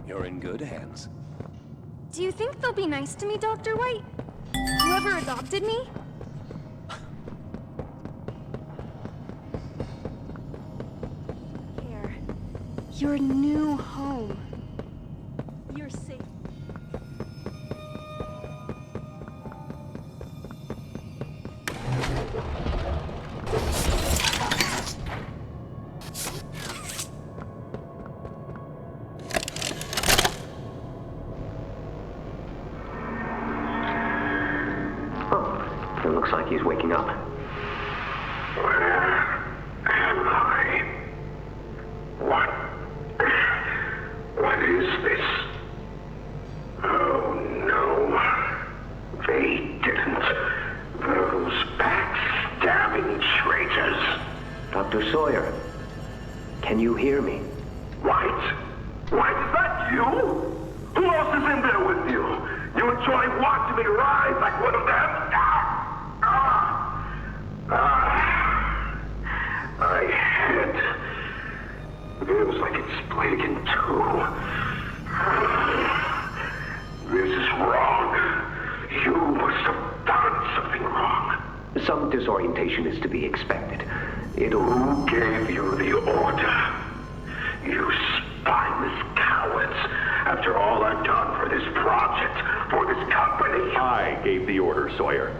You're in good hands. Do you think they'll be nice to me, Dr. White? Whoever adopted me? Here. Your new home. You're safe. It looks like he's waking up. Where am I? What is this? Oh no. They didn't. Those backstabbing traitors. Dr. Sawyer, can you hear me? White? White, is that you? Who else is in there with you? You enjoy watching me rise like one of them? My head feels like it's split in two. This is wrong. You must have done something wrong. Some disorientation is to be expected. Who gave you the order? You spineless cowards. After all I've done for this project, for this company. I gave the order, Sawyer.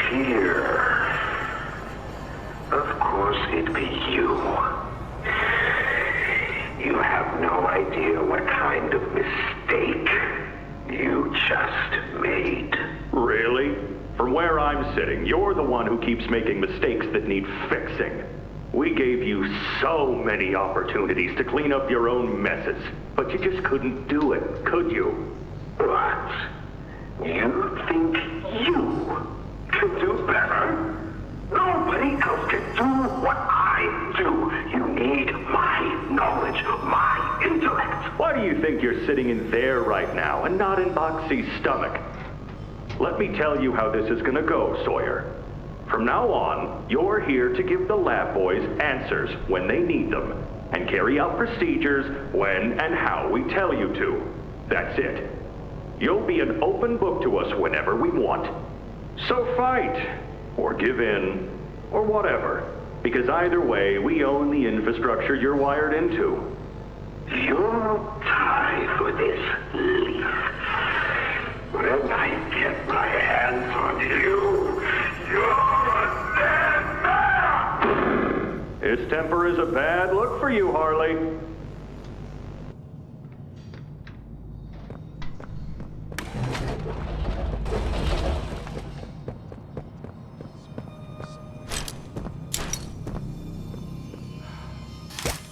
Pierre. Of course it'd be you. You have no idea what kind of mistake you just made. Really? From where I'm sitting, you're the one who keeps making mistakes that need fixing. We gave you so many opportunities to clean up your own messes, but you just couldn't do it, could you? What? You think you can do better? Nobody else can do what I do. You need my knowledge, my intellect. Why do you think you're sitting in there right now and not in Boxy's stomach? Let me tell you how this is gonna go, Sawyer. From now on, you're here to give the lab boys answers when they need them, and carry out procedures when and how we tell you to. That's it. You'll be an open book to us whenever we want. So fight, or give in, or whatever, because either way, we own the infrastructure you're wired into. You'll die for this, Leaf. When I get my hands on you, you're a dead man! His temper is a bad look for you, Harley.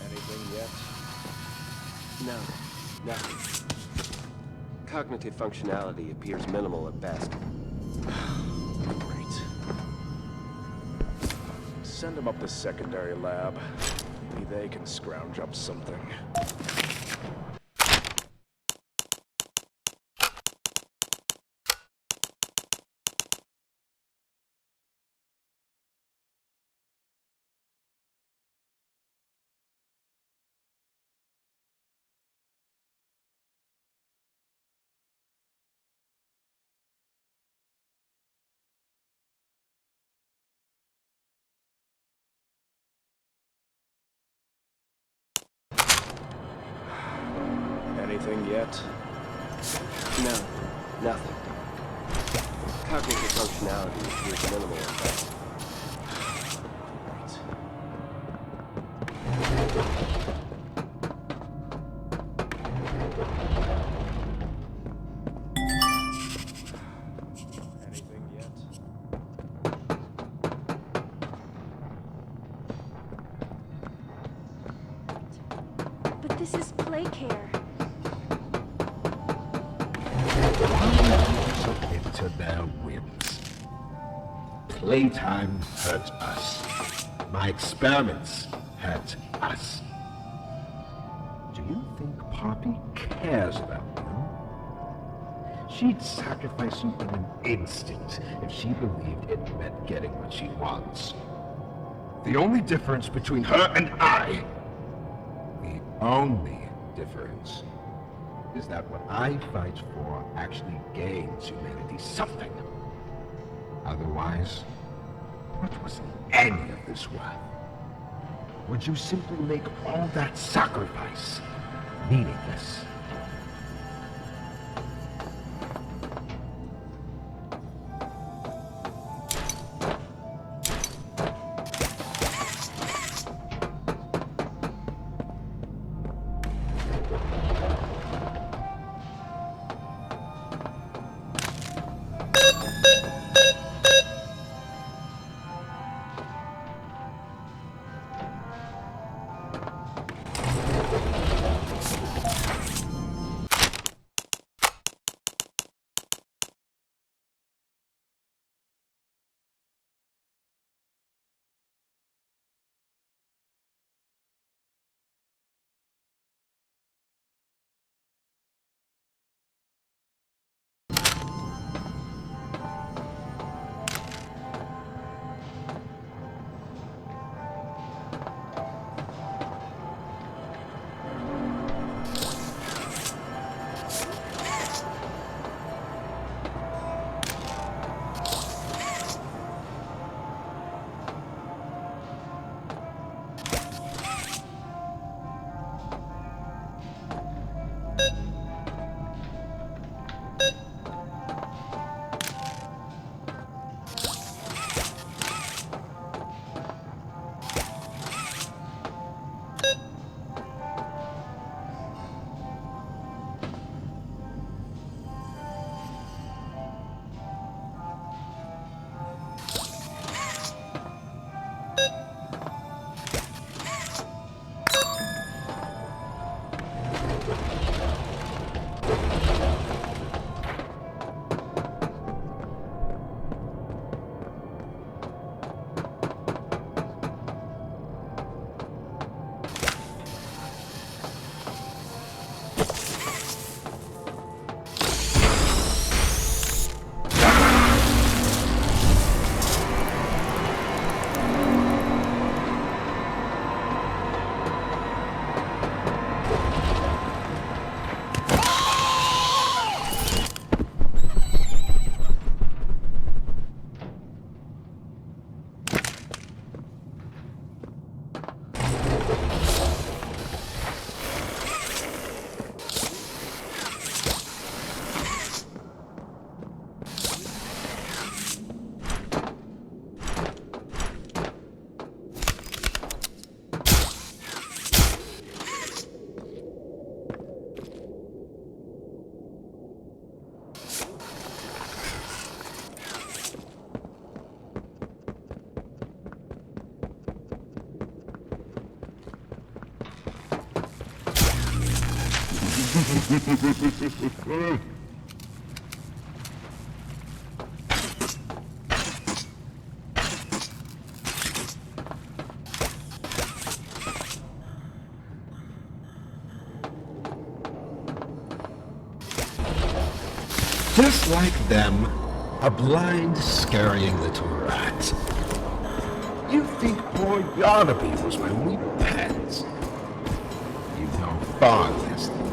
Anything yet? No, nothing. Cognitive functionality appears minimal at best. Great. Send them up to secondary lab. Maybe they can scrounge up something. Anything yet? No, nothing. Cognitive functionality appears minimal at best. Anything yet? But this is play care. Submit to their whims. Playtime hurt us. My experiments hurt us. Do you think Poppy cares about you? She'd sacrifice you in an instant if she believed it meant getting what she wants. The only difference between her and I, the only difference, is that what I fight for actually gains humanity something. Otherwise, what was any of this worth? Would you simply make all that sacrifice meaningless? Just like them, a blind, scurrying little rat. You think poor Yarnaby was my only pet? You know far less than me.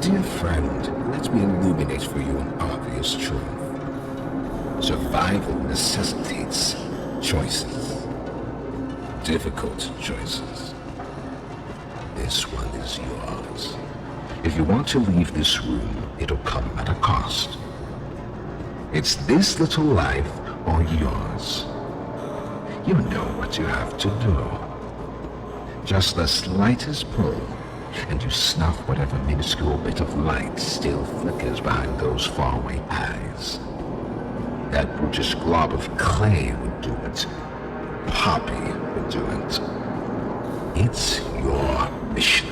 Dear friend, let me illuminate for you an obvious truth. Survival necessitates choices. Difficult choices. This one is yours. If you want to leave this room, it'll come at a cost. It's this little life or yours. You know what you have to do. Just the slightest pull, and you snuff whatever minuscule bit of light still flickers behind those faraway eyes. That brutish glob of clay would do it. Poppy would do it. It's your mission.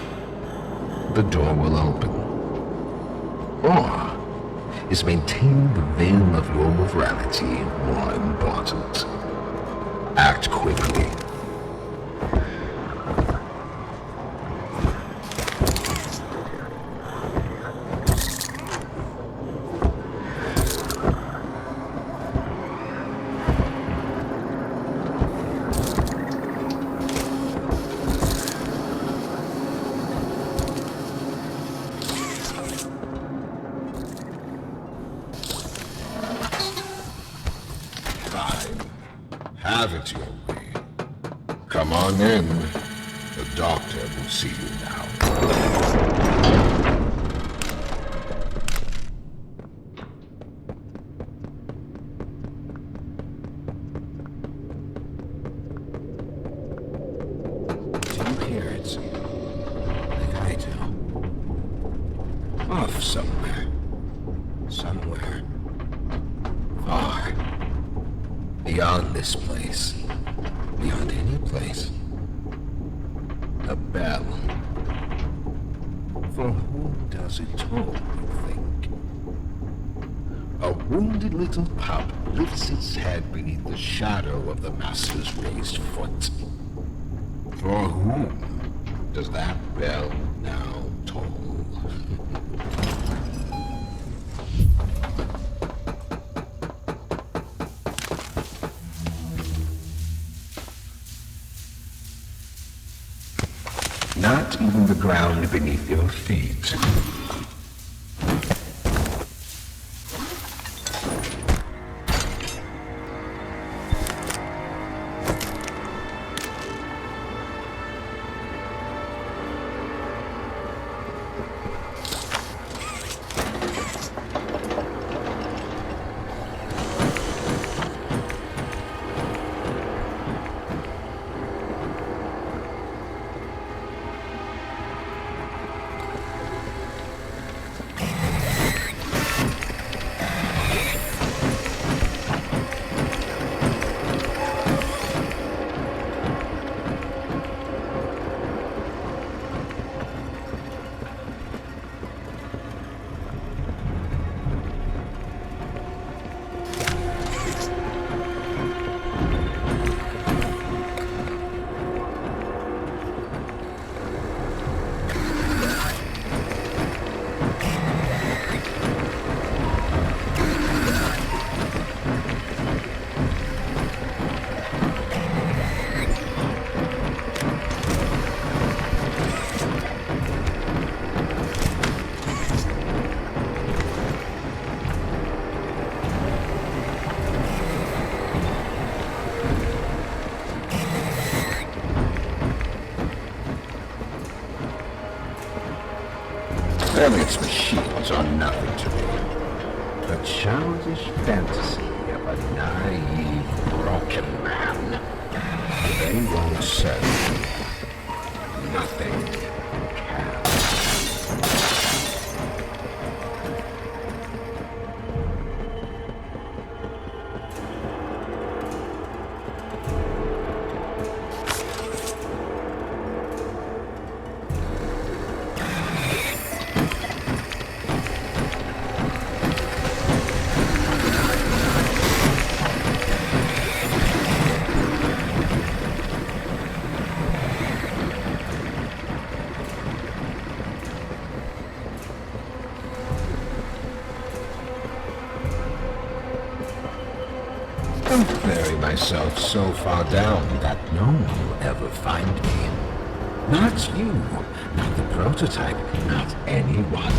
The door will open. Or is maintaining the veil of your morality more important? Act quickly. Have it your way. Come on in. The doctor will see you now. Do you hear it? Like I do. Off somewhere. Somewhere. Far. Beyond this place. Beyond any place. A bell. For whom does it toll, you think? A wounded little pup lifts its head beneath the shadow of the master's raised foot. For whom does that bell now toll? Not even the ground beneath your feet. Its machines are nothing to me. The childish fantasy of a naive, broken man. They won't serve me. Nothing can. Don't bury myself so far down that no one will ever find me. Not you, not the prototype, not anyone.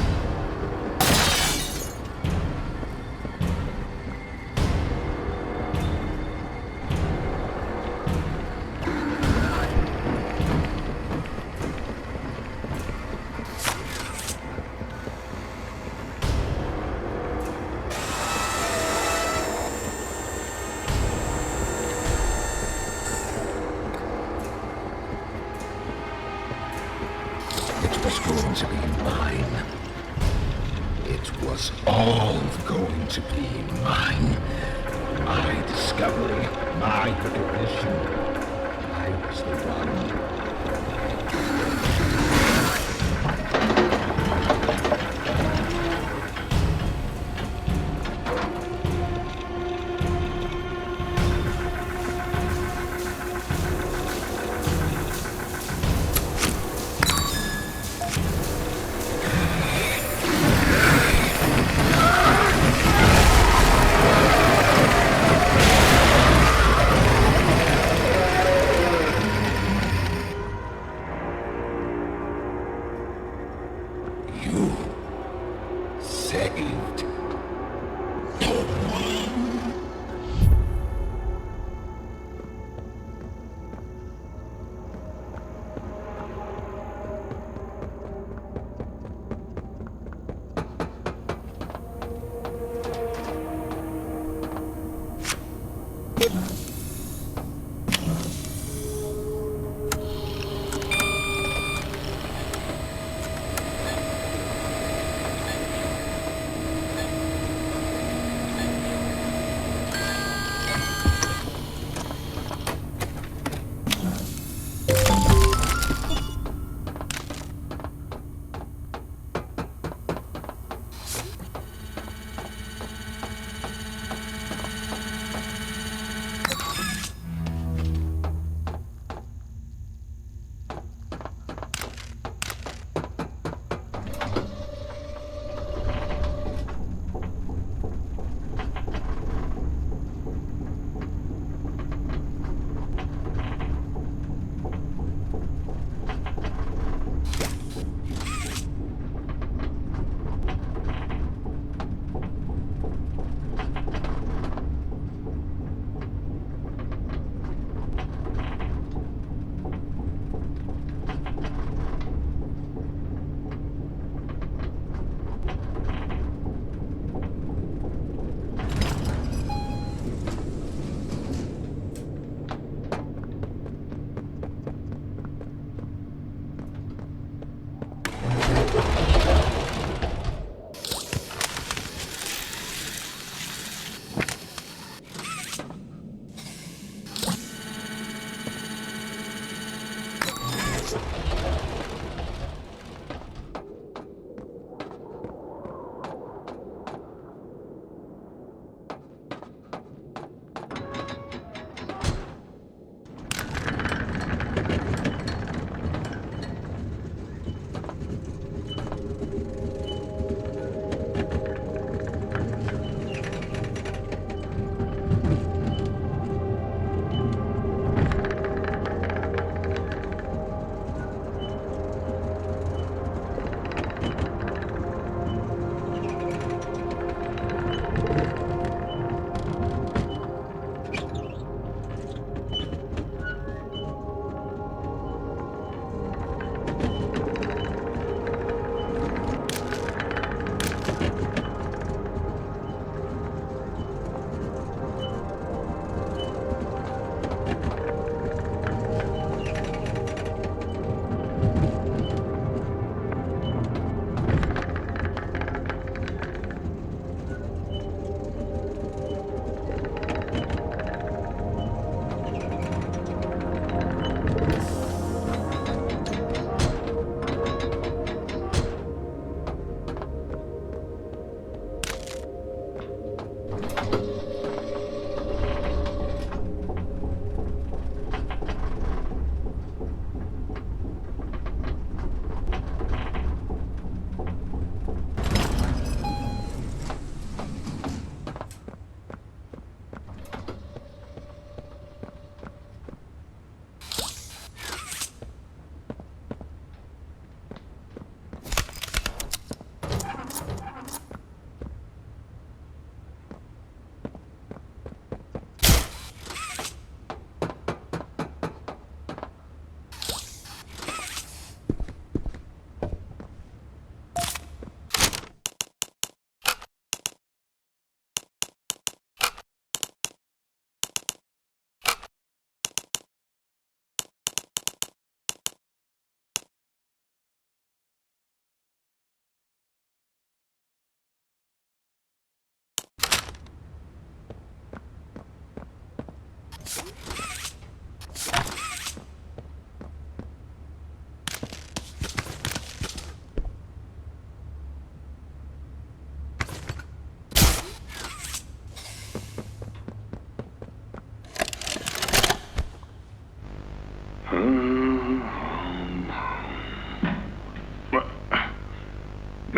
It was going to be mine. It was all going to be mine. My discovery, my recognition. I was the one.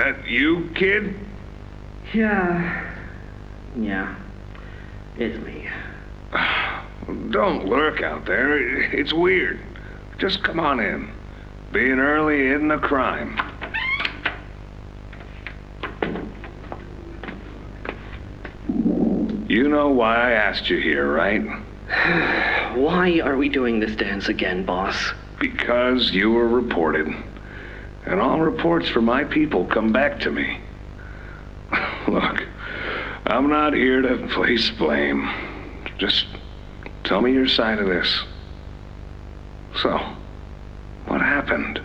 That you, kid? Yeah, it's me. Don't lurk out there. It's weird. Just come on in. Being early isn't a crime. You know why I asked you here, right? Why are we doing this dance again, boss? Because you were reported. And all reports for my people come back to me. Look, I'm not here to place blame. Just tell me your side of this. So, what happened?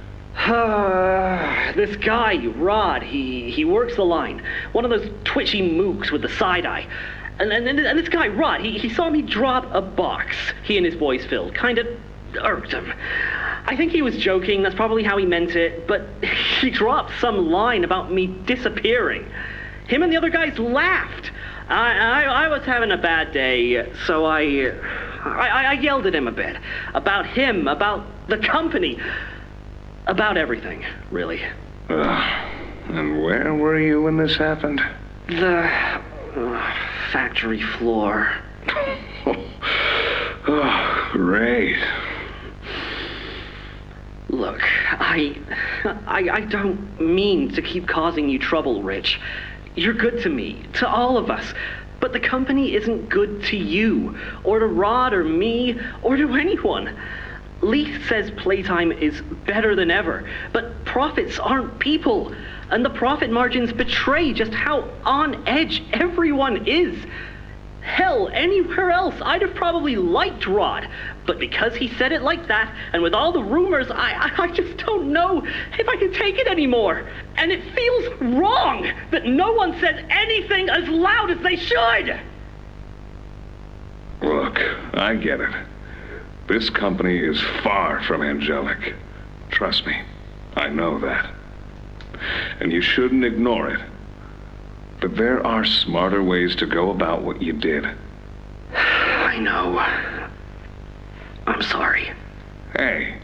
This guy, Rod, he works the line. One of those twitchy mooks with the side eye. And this guy, Rod, he saw me drop a box he and his boys filled. Kinda irked him. I think he was joking, that's probably how he meant it, but he dropped some line about me disappearing. Him and the other guys laughed. I was having a bad day, so I yelled at him a bit. About him, about the company, about everything, really. And where were you when this happened? The factory floor. Oh, great. Look, I don't mean to keep causing you trouble, Rich. You're good to me, to all of us. But the company isn't good to you, or to Rod, or me, or to anyone. Leith says Playtime is better than ever, but profits aren't people. And the profit margins betray just how on edge everyone is. Hell, anywhere else, I'd have probably liked Rod. But because he said it like that, and with all the rumors, I just don't know if I can take it anymore. And it feels wrong that no one says anything as loud as they should. Look, I get it. This company is far from angelic. Trust me, I know that. And you shouldn't ignore it. But there are smarter ways to go about what you did. I know. I'm sorry. Hey,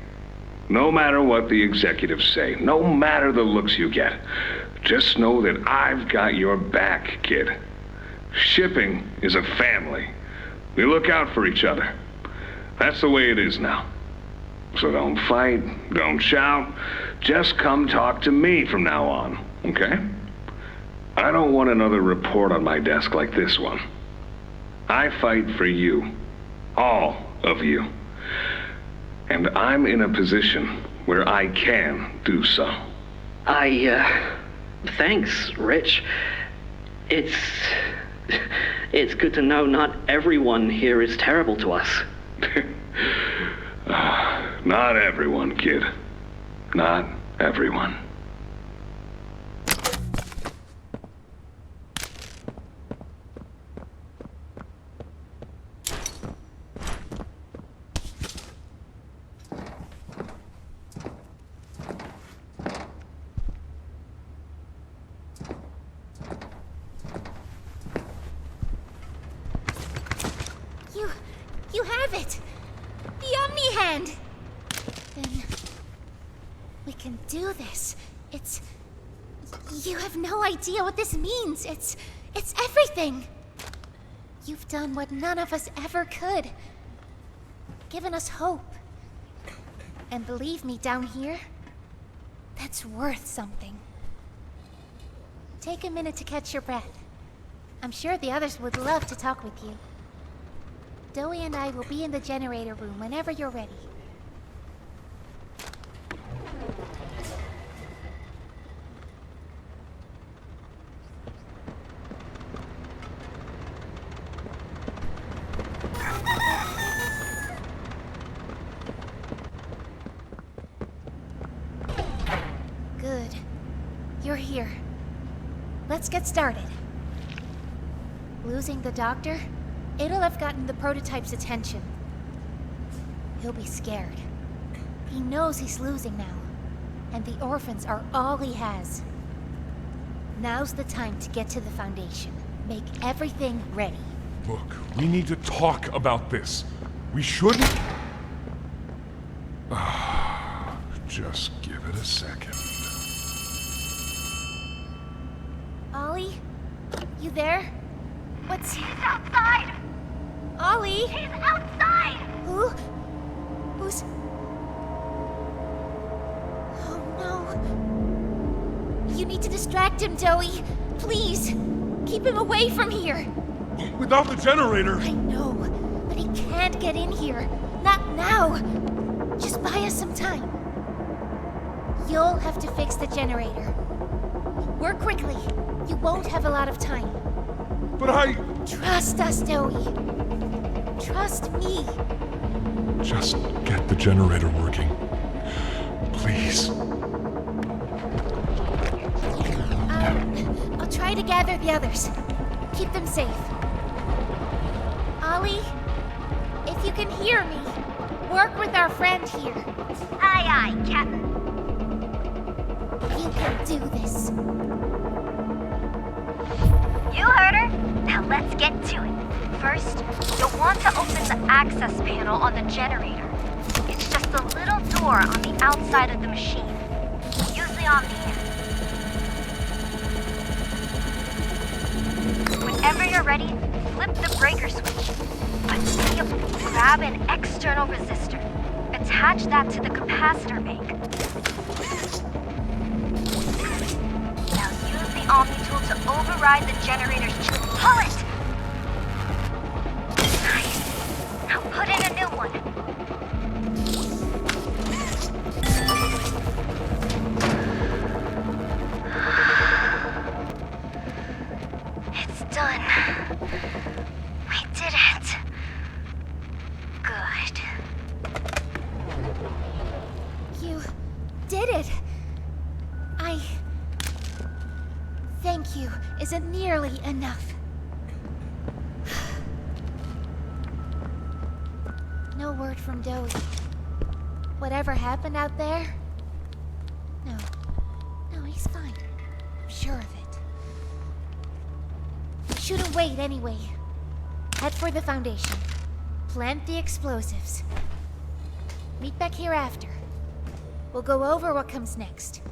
no matter what the executives say, no matter the looks you get, just know that I've got your back, kid. Shipping is a family. We look out for each other. That's the way it is now. So don't fight, don't shout. Just come talk to me from now on, okay? I don't want another report on my desk like this one. I fight for you. All of you. And I'm in a position where I can do so. Thanks, Rich. It's good to know not everyone here is terrible to us. Not everyone, kid. Not everyone. You have it! The Omni Hand! Then we can do this. You have no idea what this means. It's everything. You've done what none of us ever could. Given us hope. And believe me, down here, that's worth something. Take a minute to catch your breath. I'm sure the others would love to talk with you. Dowie and I will be in the generator room whenever you're ready. Good. You're here. Let's get started. Losing the doctor? It'll have gotten the prototype's attention. He'll be scared. He knows he's losing now, and the orphans are all he has. Now's the time to get to the Foundation. Make everything ready. Look, we need to talk about this. We shouldn't... Just give it a second. Ollie? You there? What's... He's outside! Ollie? He's outside! Who? Who's... Oh no. You need to distract him, Joey. Please. Keep him away from here. Without the generator! I know, but he can't get in here. Not now. Just buy us some time. You'll have to fix the generator. Work quickly. You won't have a lot of time. But I... Trust us, Joey. Trust me. Just get the generator working. Please. I'll try to gather the others. Keep them safe. Ollie, if you can hear me, work with our friend here. Aye, aye, Captain. You can do this. You heard her. Now let's get to it. First, you'll want to open the access panel on the generator. It's just a little door on the outside of the machine. Usually on the end. Whenever you're ready, flip the breaker switch. But grab an external resistor. Attach that to the capacitor bank. Now use the Omni tool to override the generator's chip. Pull it! Nice. Now put in a new one. It's done. We did it. Good. You did it. Thank you isn't nearly enough. No word from Joey. Whatever happened out there? No, he's fine. I'm sure of it. Shouldn't wait anyway. Head for the foundation. Plant the explosives. Meet back here after. We'll go over what comes next.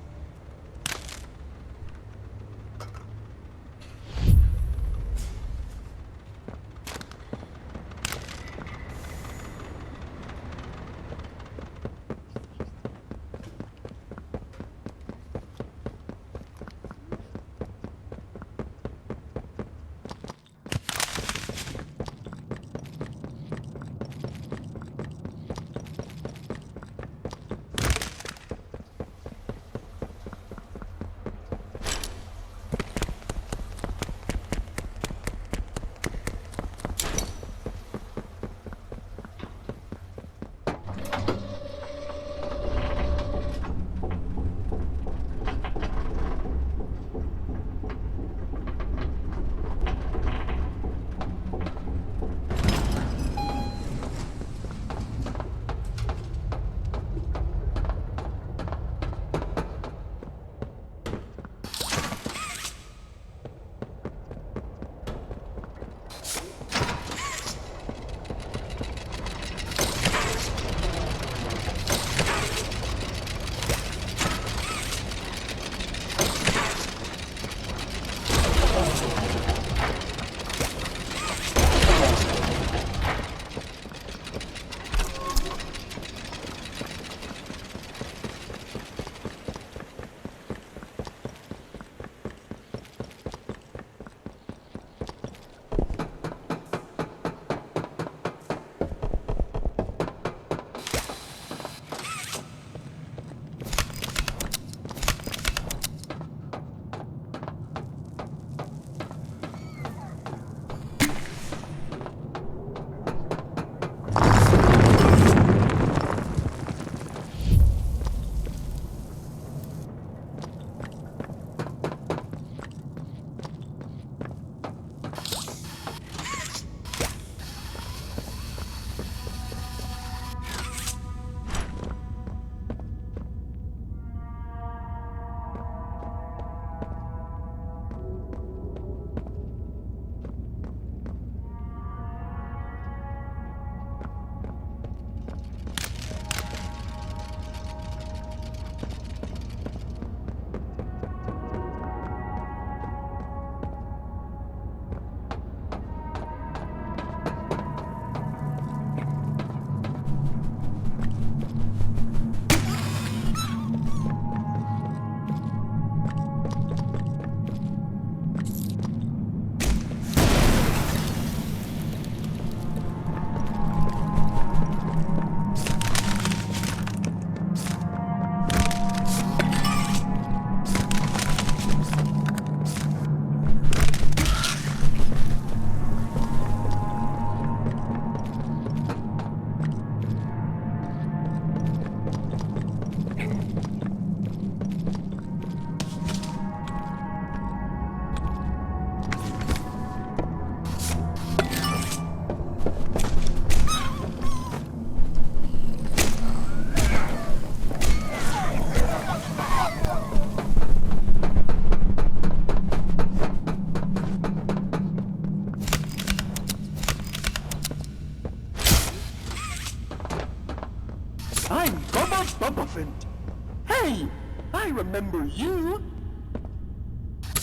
I remember you.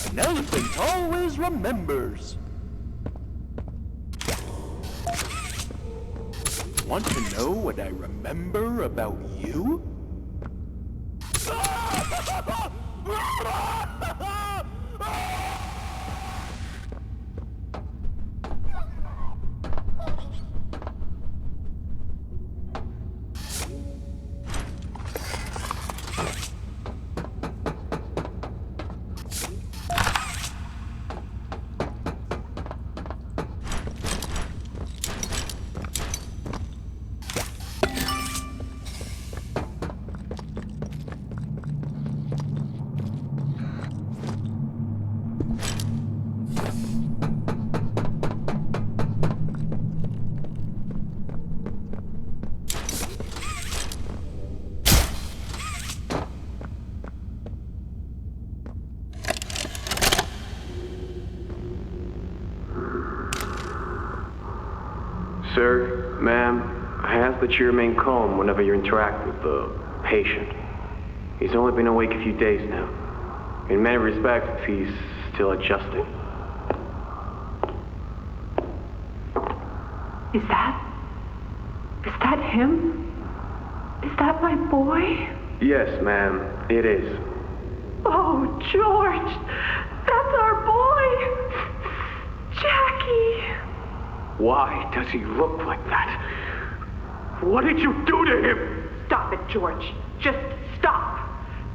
An elephant always remembers. Want to know what I remember about you? Sir, ma'am, I ask that you remain calm whenever you interact with the patient. He's only been awake a few days now. In many respects, he's still adjusting. Is that him? Is that my boy? Yes, ma'am, it is. Oh, George! That's our boy! Jackie! Why does he look like that? What did you do to him? Stop it, George. Just stop.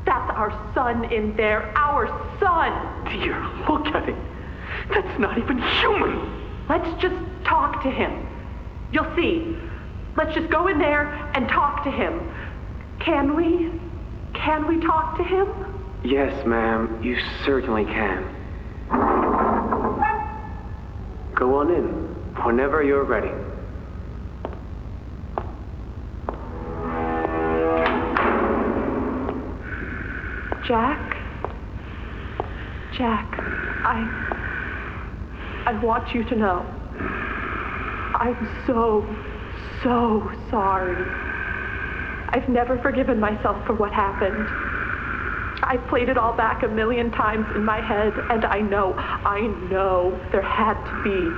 That's our son in there. Our son! Dear, look at him. That's not even human. Let's just talk to him. You'll see. Let's just go in there and talk to him. Can we? Can we talk to him? Yes, ma'am, you certainly can. Go on in, whenever you're ready. Jack, I want you to know, I'm so sorry. I've never forgiven myself for what happened. I've played it all back a million times in my head, and I know there had to be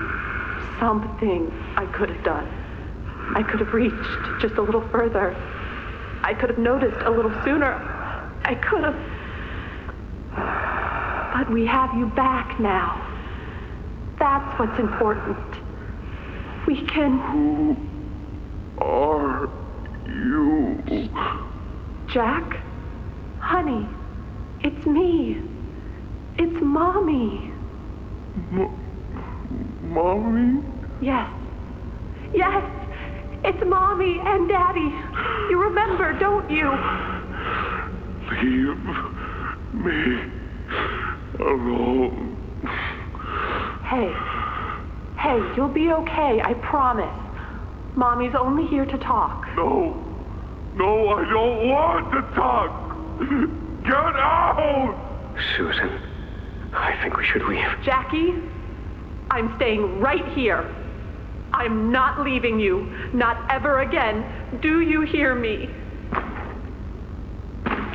something I could have done. I could have reached just a little further. I could have noticed a little sooner. I could have... But we have you back now. That's what's important. We can... Who are you? Jack? Honey, it's me. It's Mommy. Mommy? Yes. Yes, it's Mommy and Daddy. You remember, don't you? Leave me alone. Hey, you'll be okay, I promise. Mommy's only here to talk. No, I don't want to talk. Get out! Susan, I think we should leave. Jackie, I'm staying right here. I'm not leaving you. Not ever again. Do you hear me?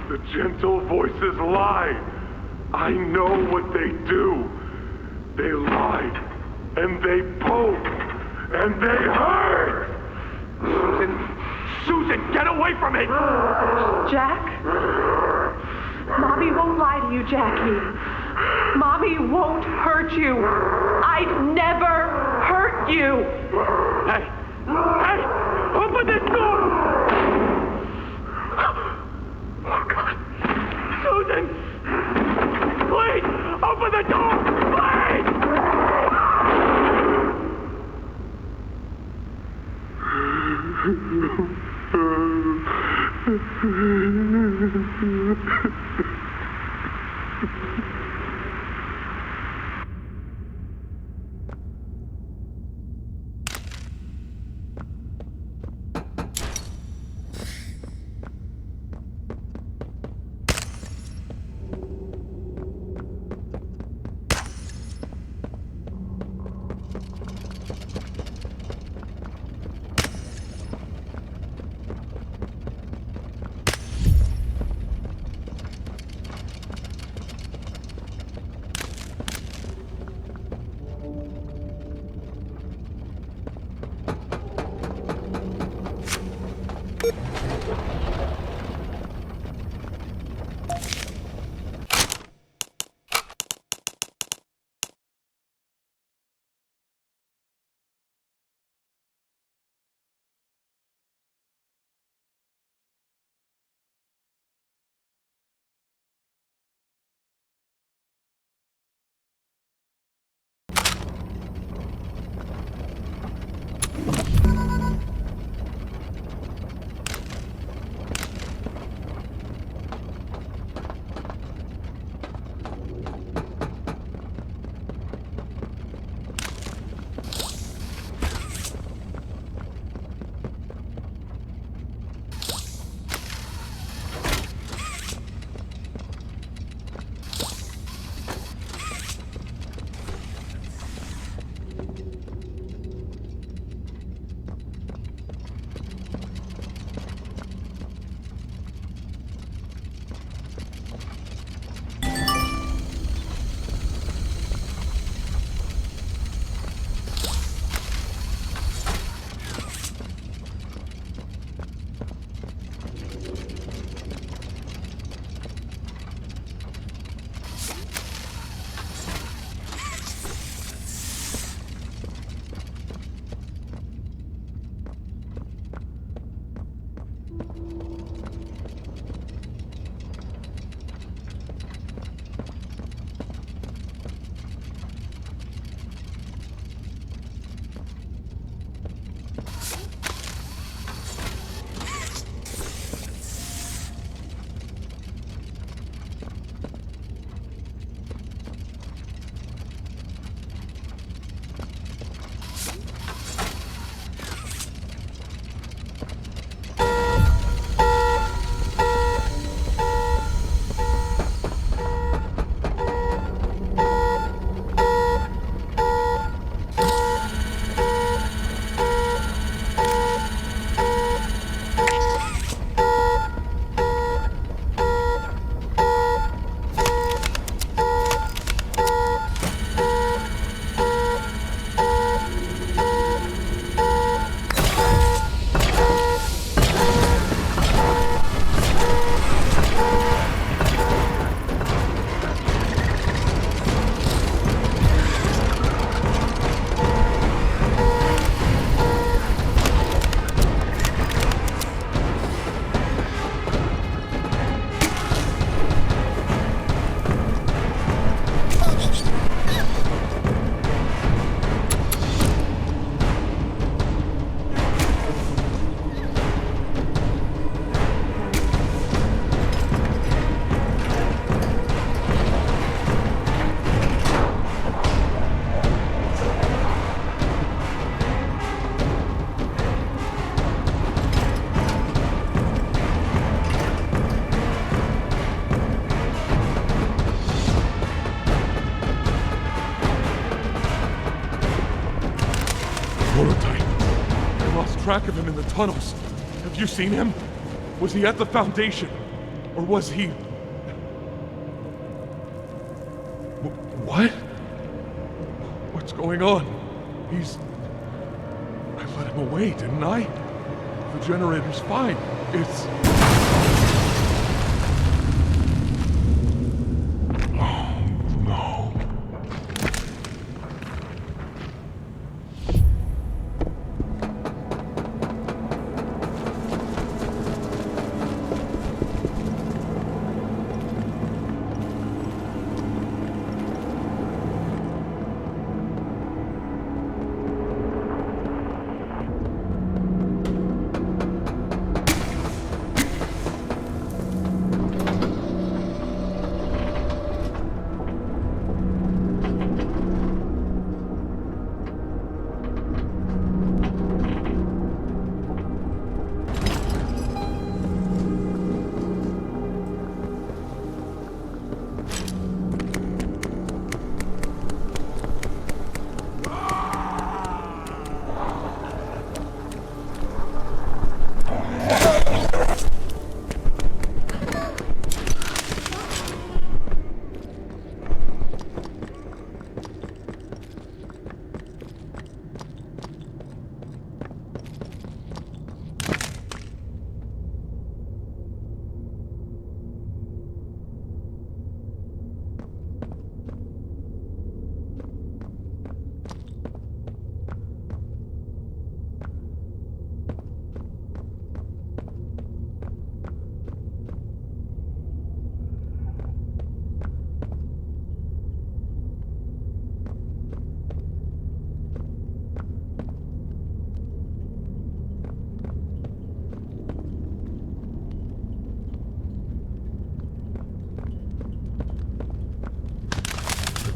The gentle voices lie. I know what they do. They lie, and they poke, and they hurt. Susan, get away from me! Jack? Mommy won't lie to you, Jackie. Mommy won't hurt you. I'd never hurt you. Hey! Open this door! Oh, God. Susan! Please! Open the door! track of him in the tunnels. Have you seen him? Was he at the Foundation? Or was he... What? What's going on? He's... I let him away, didn't I? The generator's fine. It's...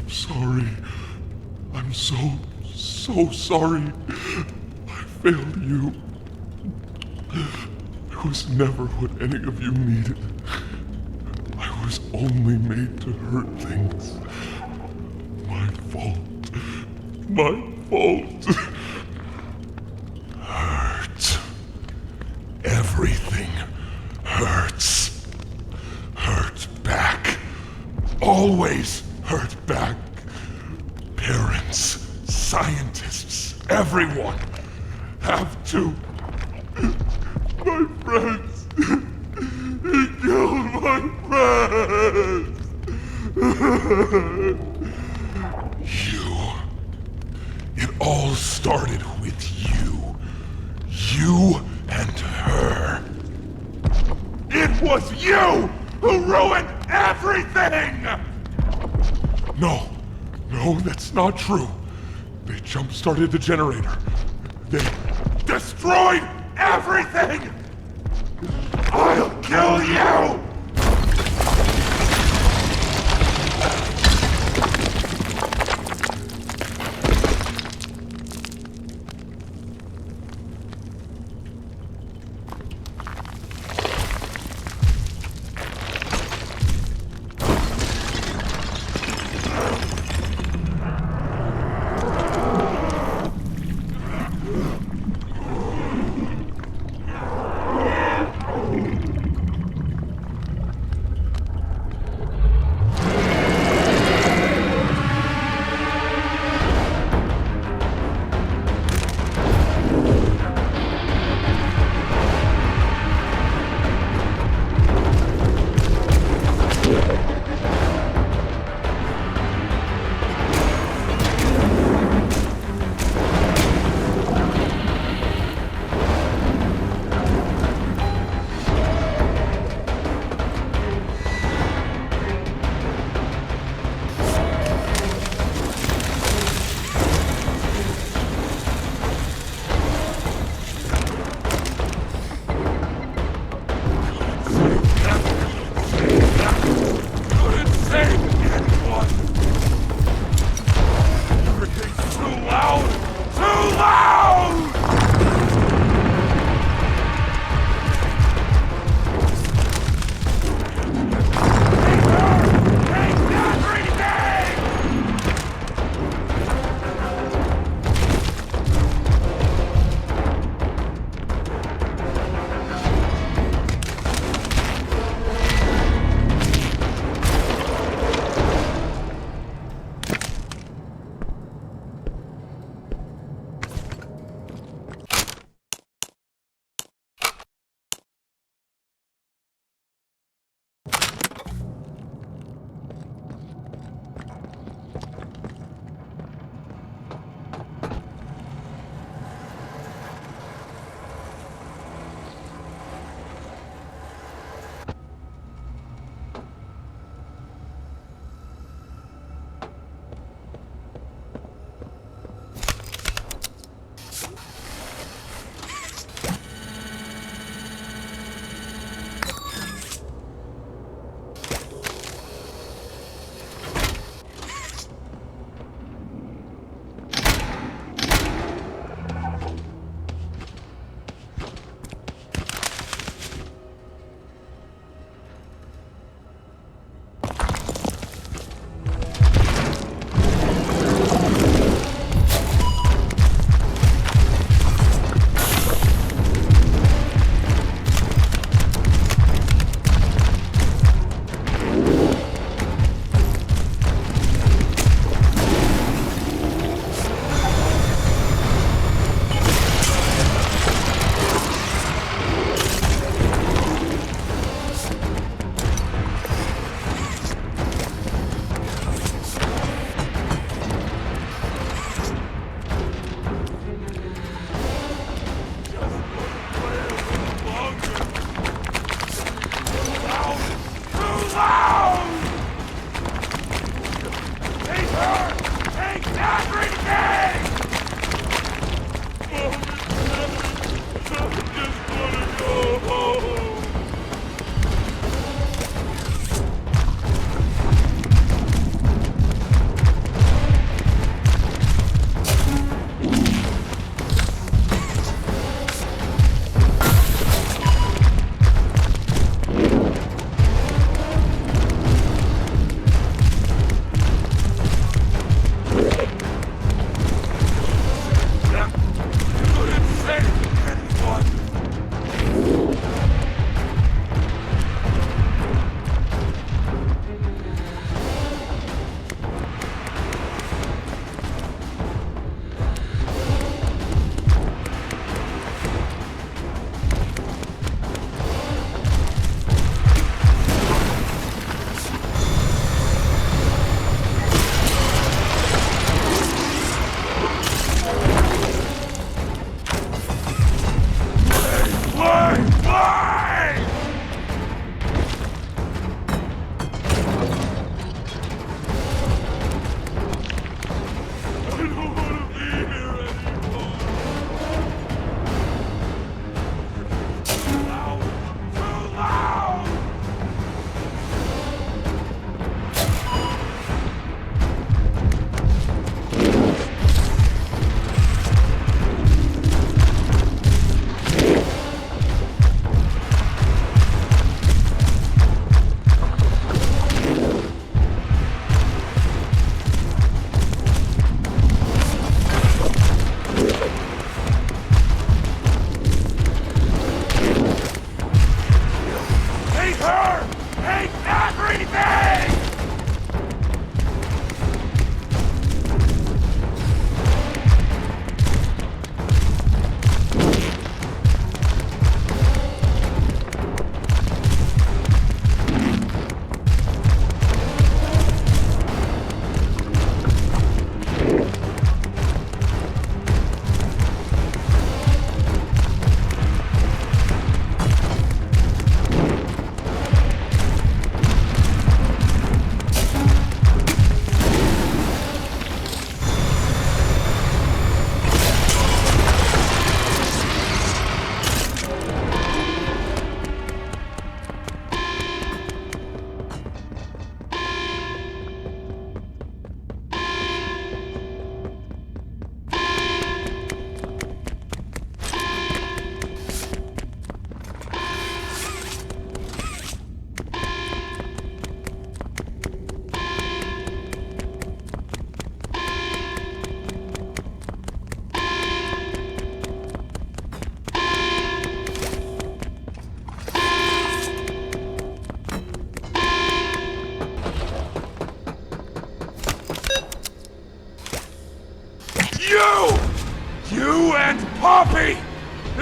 Sorry. I'm so sorry. I failed you. I was never what any of you needed. I was only made to hurt things. My fault. My fault. Hurt. Everything hurts. Hurt back. Always hurt back. Parents, scientists, everyone have to. My friends. He killed my friends. You. It all started with you. You and her. It was you who ruined everything! No, that's not true. They jump-started the generator. They destroyed everything! I'll kill you!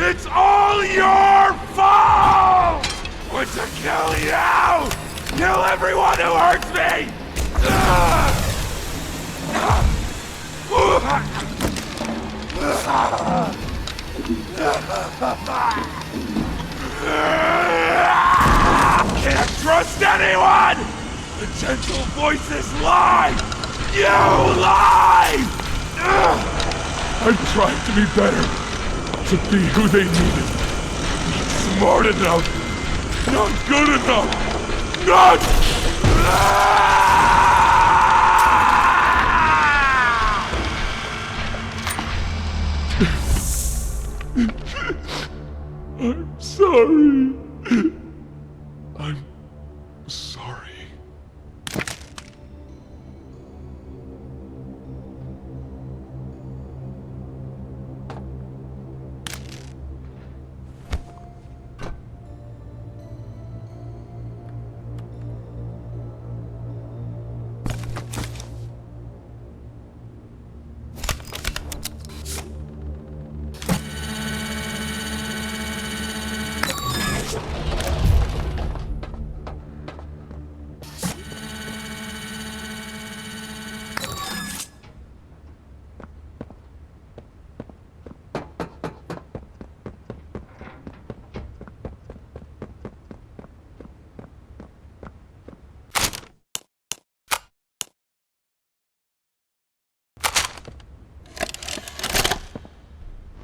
It's all your fault! Want to kill you! Kill everyone who hurts me! Can't trust anyone! The gentle voices lie! You lie! I tried to be better, to be who they needed. Not smart enough, not good enough, not... I'm sorry. I'm sorry.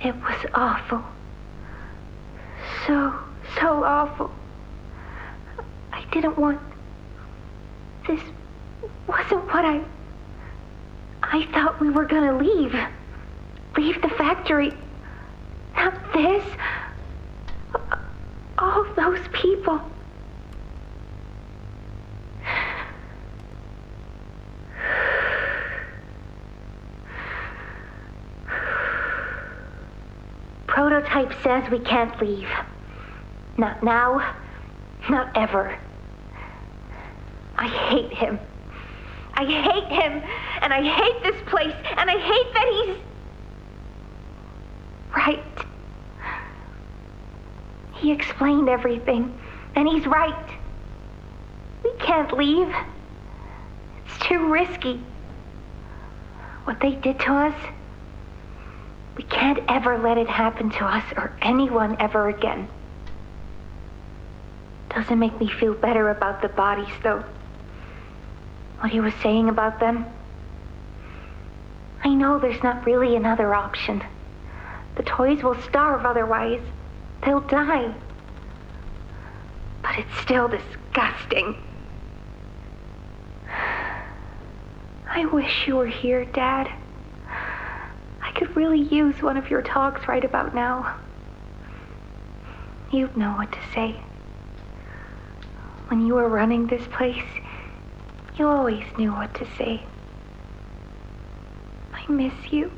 It was awful. So awful. I didn't want... This wasn't what I thought we were gonna leave. Leave the factory. Not this. All those people. Prototype says we can't leave. Not now, not ever. I hate him. I hate him, and I hate this place, and I hate that he's... right. He explained everything, and he's right. We can't leave. It's too risky. What they did to us... we can't ever let it happen to us or anyone ever again. Doesn't make me feel better about the bodies, though. What he was saying about them. I know there's not really another option. The toys will starve otherwise. They'll die. But it's still disgusting. I wish you were here, Dad. I could really use one of your talks right about now. You'd know what to say. When you were running this place, you always knew what to say. I miss you.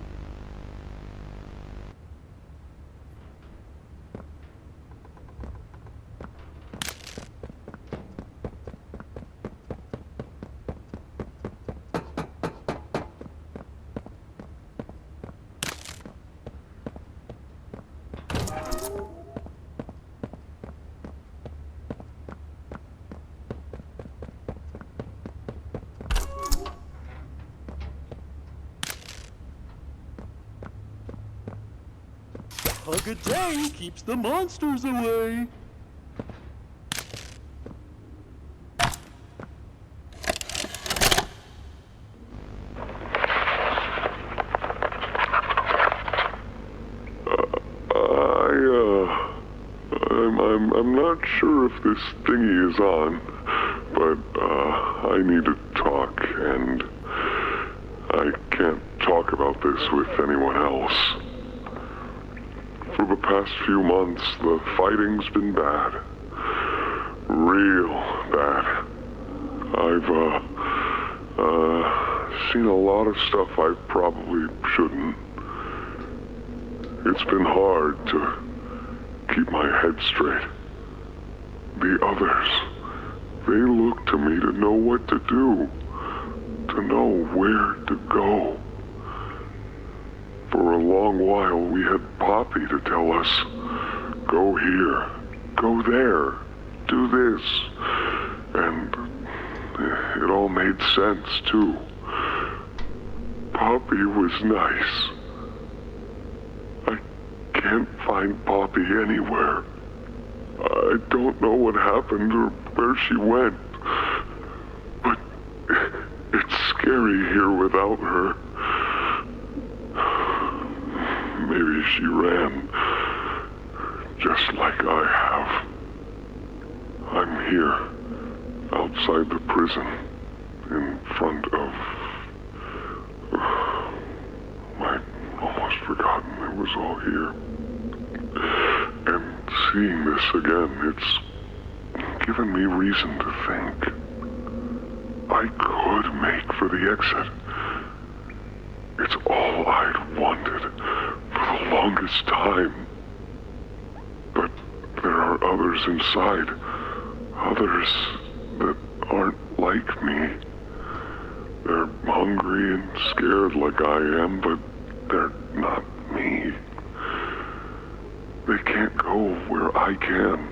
Hug-a-day keeps the monsters away. I'm not sure if this thingy is on, but I need to talk, and I can't talk about this with anyone else. For the past few months, the fighting's been bad. Real bad. I've seen a lot of stuff I probably shouldn't. It's been hard to keep my head straight. The others, they look to me to know what to do, to know where to go. For a long while, we had Poppy to tell us Go here. Go there. Do this. And it all made sense, too. Poppy was nice. I can't find Poppy anywhere. I don't know what happened or where she went. But it's scary here without her. Maybe she ran, just like I have. I'm here, outside the prison, in front of... I'd almost forgotten it was all here. And seeing this again, it's given me reason to think. I could make for the exit. It's all I'd wanted for the longest time. But there are others inside. Others that aren't like me. They're hungry and scared like I am, but they're not me. They can't go where I can.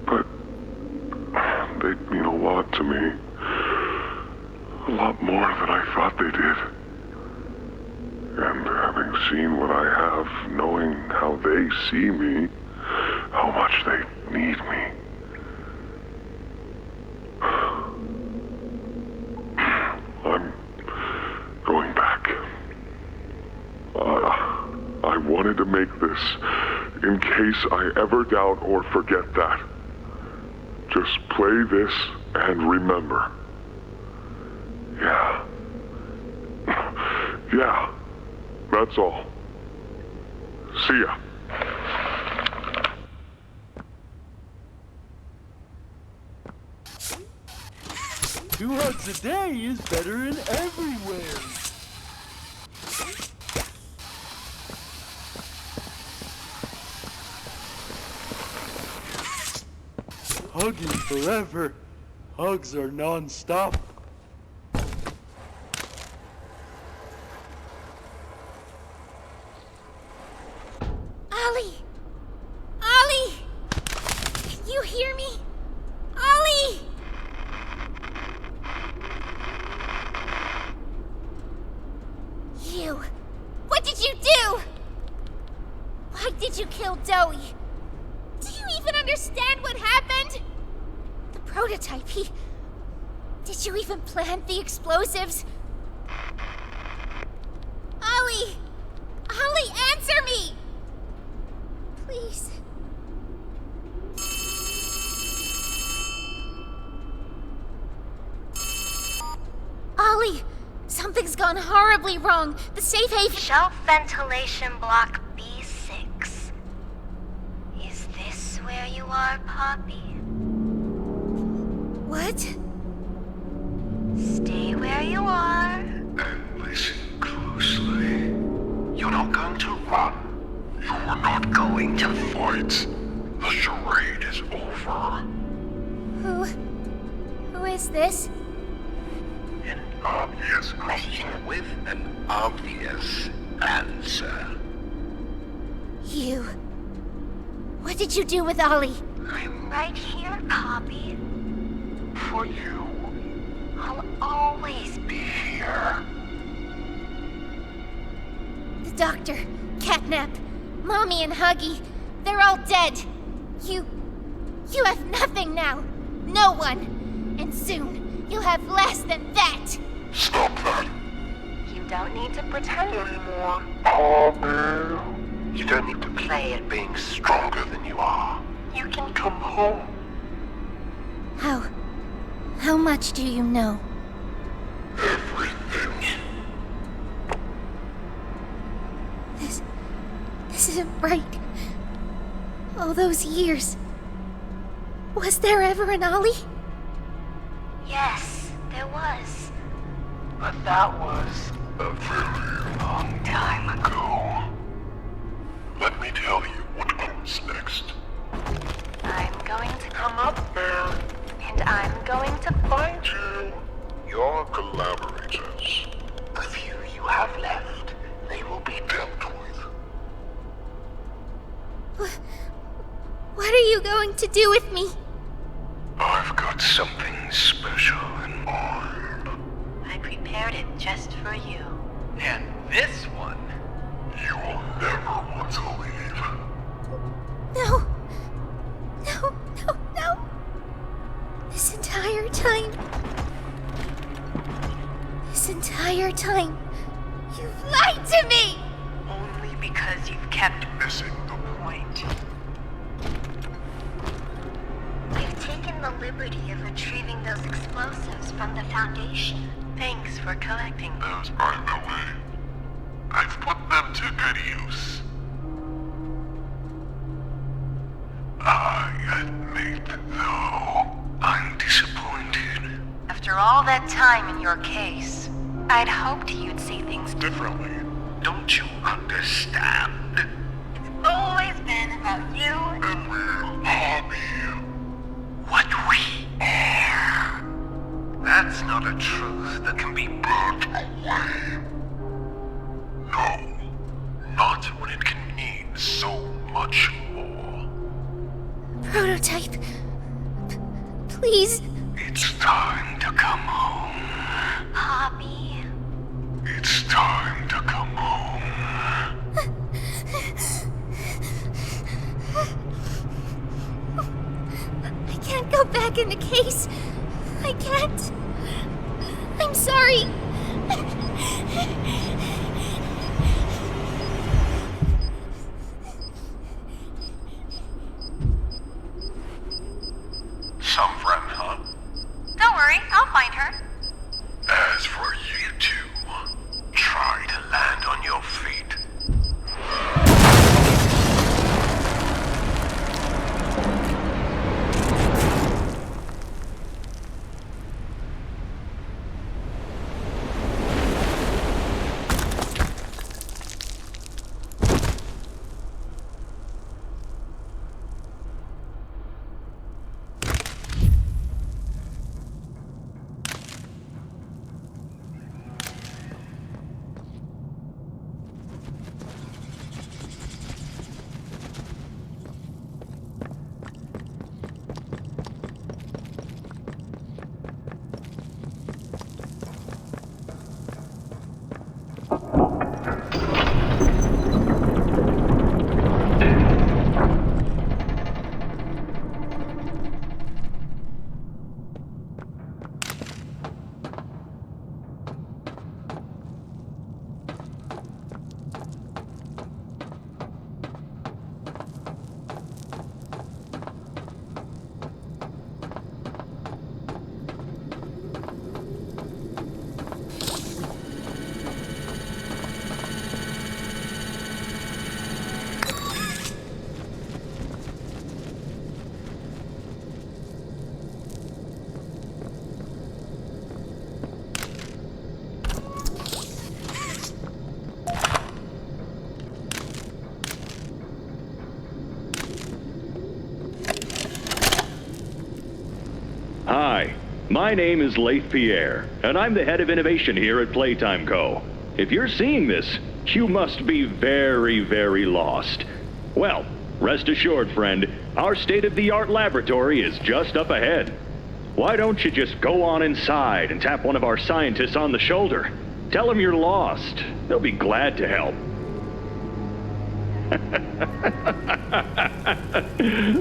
But they mean a lot to me. A lot more than I thought they did. And having seen what I have, knowing how they see me, how much they need me. I'm going back. I wanted to make this in case I ever doubt or forget that. Just play this and remember. Yeah. Yeah. That's all. See ya. 2 hugs a day is better in everywhere. Hugging forever. Hugs are non-stop. Ollie! Ollie! Can you hear me? Ollie! You! What did you do? Why did you kill Dowie? Do you even understand what happened? The prototype, Did you even plant the explosives? Ollie! Ollie, answer me! Please. Ollie! Something's gone horribly wrong. The safe haven... Shelf ventilation block B6. Is this where you are, Poppy? What? Stay where you are. And listen closely. You're not going to run. You're not going to fight. The charade is over. Who is this? An obvious question with an obvious answer. You. What did you do with Ollie? I'm right here, Poppy. For you. I'll always be here. The doctor, Catnap, Mommy and Huggy, they're all dead. You have nothing now. No one. And soon, you'll have less than that. Stop that. You don't need to pretend anymore. Poppy. You don't need to play at being stronger than you are. You can come home. How much do you know? Everything. This isn't right. All those years. Was there ever an Ollie? Yes, there was. But that was a very long time ago. Let me tell you what comes next. I'm going to come up there. And I'm going to find you. Your collaborators. The few you have left, they will be dealt with. to do with me? I've got something special in mind. I prepared it just for you. And this one, you will never want to leave. No. No, no, no. This entire time, you've lied to me! Only because you've kept missing the point. You've taken the liberty of retrieving those explosives from the Foundation. Thanks for collecting them. Those aren't the way. I've put them to good use. I admit, though, I'm disappointed. After all that time in your case, I'd hoped you'd see things differently. Don't you understand? It's always been about you and real hobby. What we are. That's not a truth that can be burnt away. No, not when it can mean so much more. Prototype. Please. It's time to come home. Hobby. It's time to come home. I can't go back in the case. I can't. I'm sorry. Some friend, huh? Don't worry, I'll find her. As for you two, try to land on your feet. Hi, my name is Leif Pierre, and I'm the head of innovation here at Playtime Co. If you're seeing this, you must be very, very lost. Well, rest assured, friend, our state-of-the-art laboratory is just up ahead. Why don't you just go on inside and tap one of our scientists on the shoulder? Tell them you're lost. They'll be glad to help.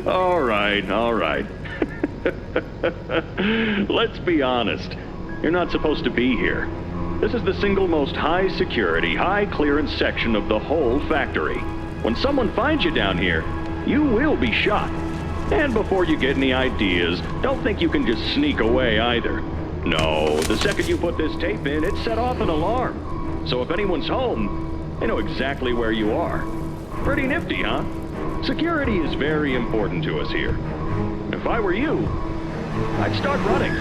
All right. Let's be honest. You're not supposed to be here. This is the single most high-security, high-clearance section of the whole factory. When someone finds you down here, you will be shot. And before you get any ideas, don't think you can just sneak away either. No, the second you put this tape in, it set off an alarm. So if anyone's home, they know exactly where you are. Pretty nifty, huh? Security is very important to us here. If I were you, I'd start running.